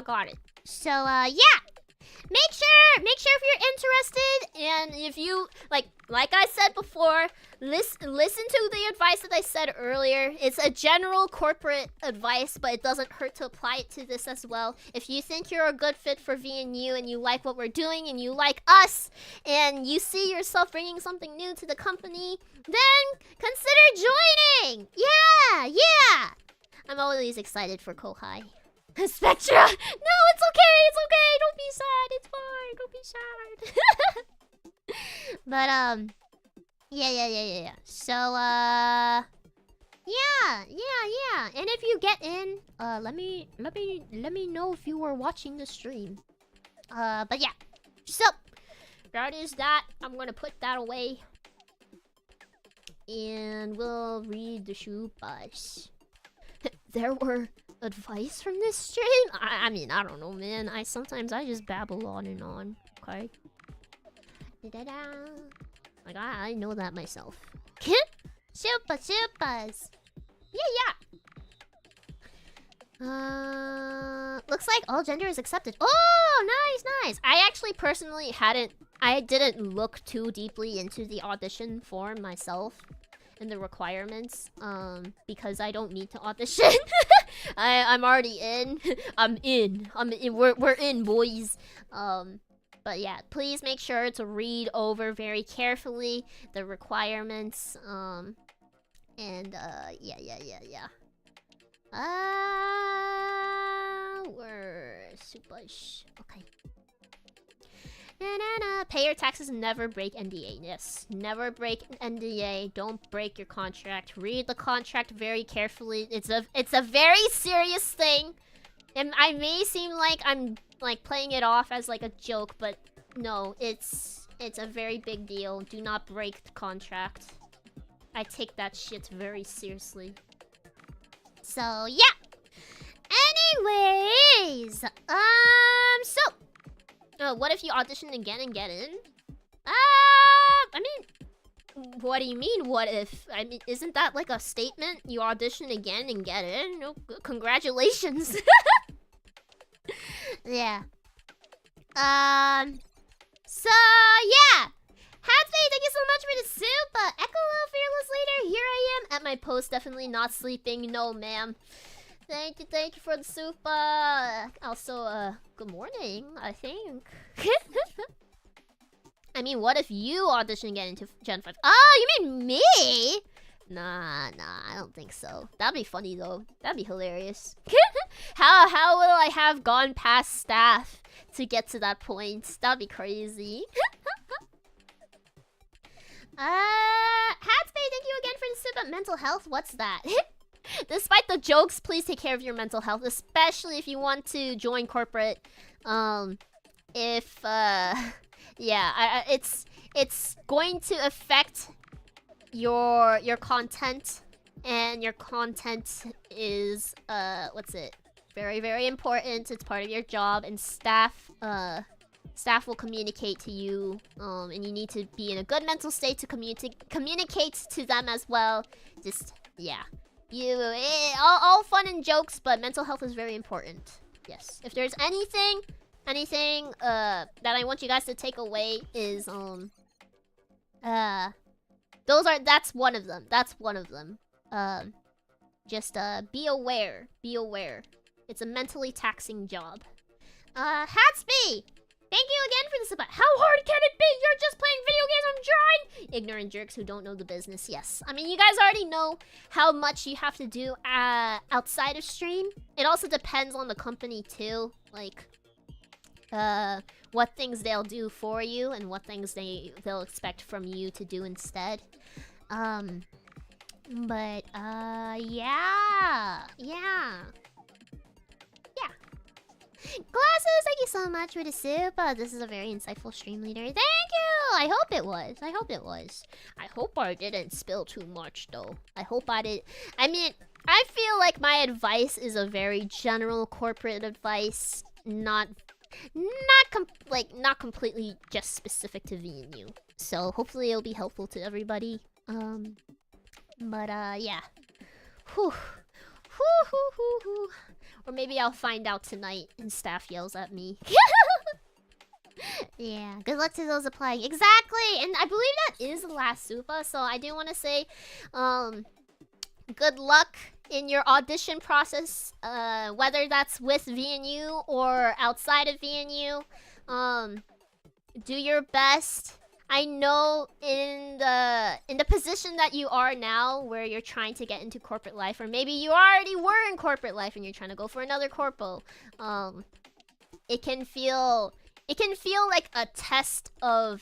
got it. So yeah. Make sure if you're interested, and if you like I said before, listen to the advice that I said earlier. It's a general corporate advice, but it doesn't hurt to apply it to this as well. If you think you're a good fit for VNU and you like what we're doing and you like us and you see yourself bringing something new to the company, then consider joining. Yeah. I'm always excited for Kohai. Spectra! No, it's okay. Don't be sad. It's fine. Don't be sad. But yeah. So yeah. And if you get in, let me know if you were watching the stream. But yeah. So that is that. I'm gonna put that away, and we'll read the shoe bus. There were advice from this stream? I mean, I don't know, man. Sometimes I just babble on and on. Okay. Like I know that myself. Super. Yeah. Looks like all gender is accepted. Oh, nice. I actually personally didn't look too deeply into the audition form myself and the requirements, because I don't need to audition. I'm already in. I'm in. We're in, boys. But yeah, please make sure to read over very carefully the requirements. And yeah. We're super. Okay. Pay your taxes and never break NDA. Yes, never break NDA. Don't break your contract. Read the contract very carefully. It's a very serious thing. And I may seem like I'm like playing it off as like a joke, but no, it's a very big deal. Do not break the contract. I take that shit very seriously. So yeah. Anyways, so what if you audition again and get in? I mean, what do you mean, what if? I mean, isn't that like a statement? You audition again and get in? No, congratulations. Yeah. So, yeah. Hatsy, thank you so much for the soup. Ecolo Fearless Leader, here I am at my post, definitely not sleeping. No, ma'am. Thank you for the soup. Also, good morning, I think. I mean, what if you audition again into Gen 5? Oh, you mean me? Nah, I don't think so. That'd be funny, though. That'd be hilarious. How will I have gone past staff to get to that point? That'd be crazy. Hatsby, thank you again for the soup. But mental health, what's that? Despite the jokes, please take care of your mental health, especially if you want to join corporate. Yeah, it's going to affect your content, and your content is what's it? Very, very important. It's part of your job, and staff will communicate to you, and you need to be in a good mental state to communicate to them as well. Just yeah. All fun and jokes, but mental health is very important. Yes. If there's anything that I want you guys to take away is that's one of them. Just be aware. It's a mentally taxing job. Hatsby! Thank you again for the support. How hard can it be? You're just playing video games. I'm trying. Ignorant jerks who don't know the business. Yes. I mean, you guys already know how much you have to do outside of stream. It also depends on the company too. Like, what things they'll do for you and what things they'll expect from you to do instead. But yeah. Glasses, thank you so much for the soup. This is a very insightful stream leader. Thank you! I hope it was. I hope I didn't spill too much, though. I hope I did. I mean, I feel like my advice is a very general corporate advice, not completely just specific to VNU. So hopefully it'll be helpful to everybody. But yeah. Whew. Or maybe I'll find out tonight and staff yells at me. Yeah, good luck to those applying. Exactly! And I believe that is the last SUPA, so I do want to say, good luck in your audition process, whether that's with VNU or outside of VNU. Do your best. I know in the position that you are now, where you're trying to get into corporate life, or maybe you already were in corporate life and you're trying to go for another corpo, it can feel like a test of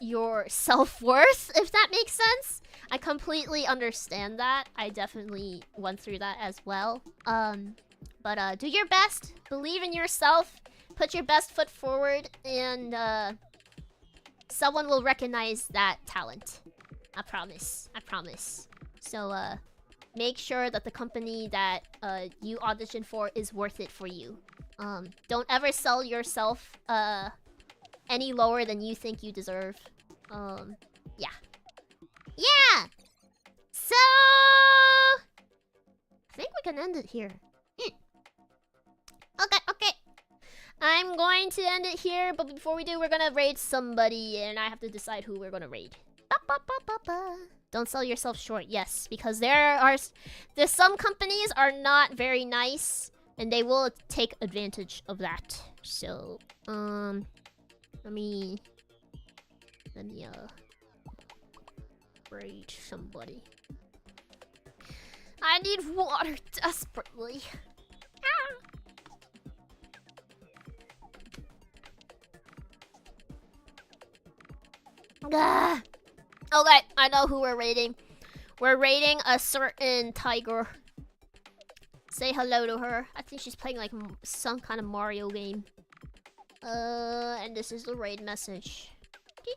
your self-worth, if that makes sense. I completely understand that. I definitely went through that as well. But do your best, believe in yourself, put your best foot forward, and someone will recognize that talent. I promise. So, make sure that the company that you audition for is worth it for you. Don't ever sell yourself any lower than you think you deserve. Yeah. Yeah! So... I think we can end it here. Okay. I'm going to end it here, but before we do, we're gonna raid somebody, and I have to decide who we're gonna raid. Don't sell yourself short, yes, because there's some companies are not very nice, and they will take advantage of that. So, let me raid somebody. I need water desperately. Ah. Okay, I know who we're raiding. We're raiding a certain tiger. Say hello to her. I think she's playing like some kind of Mario game. And this is the raid message. I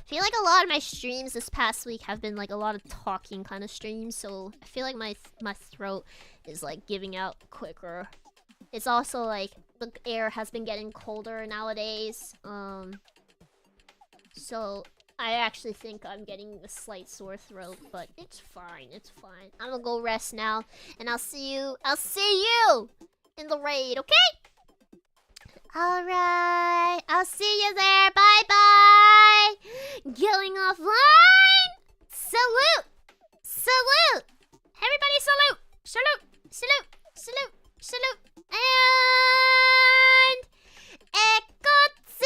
feel like a lot of my streams this past week have been like a lot of talking kind of streams, so I feel like my throat is like giving out quicker. It's also like the air has been getting colder nowadays. So I actually think I'm getting a slight sore throat, but it's fine. I'm gonna go rest now, and I'll see you in the raid, okay? Alright, I'll see you there. Bye-bye. Going offline. Salute. Everybody salute. And ekotsuya.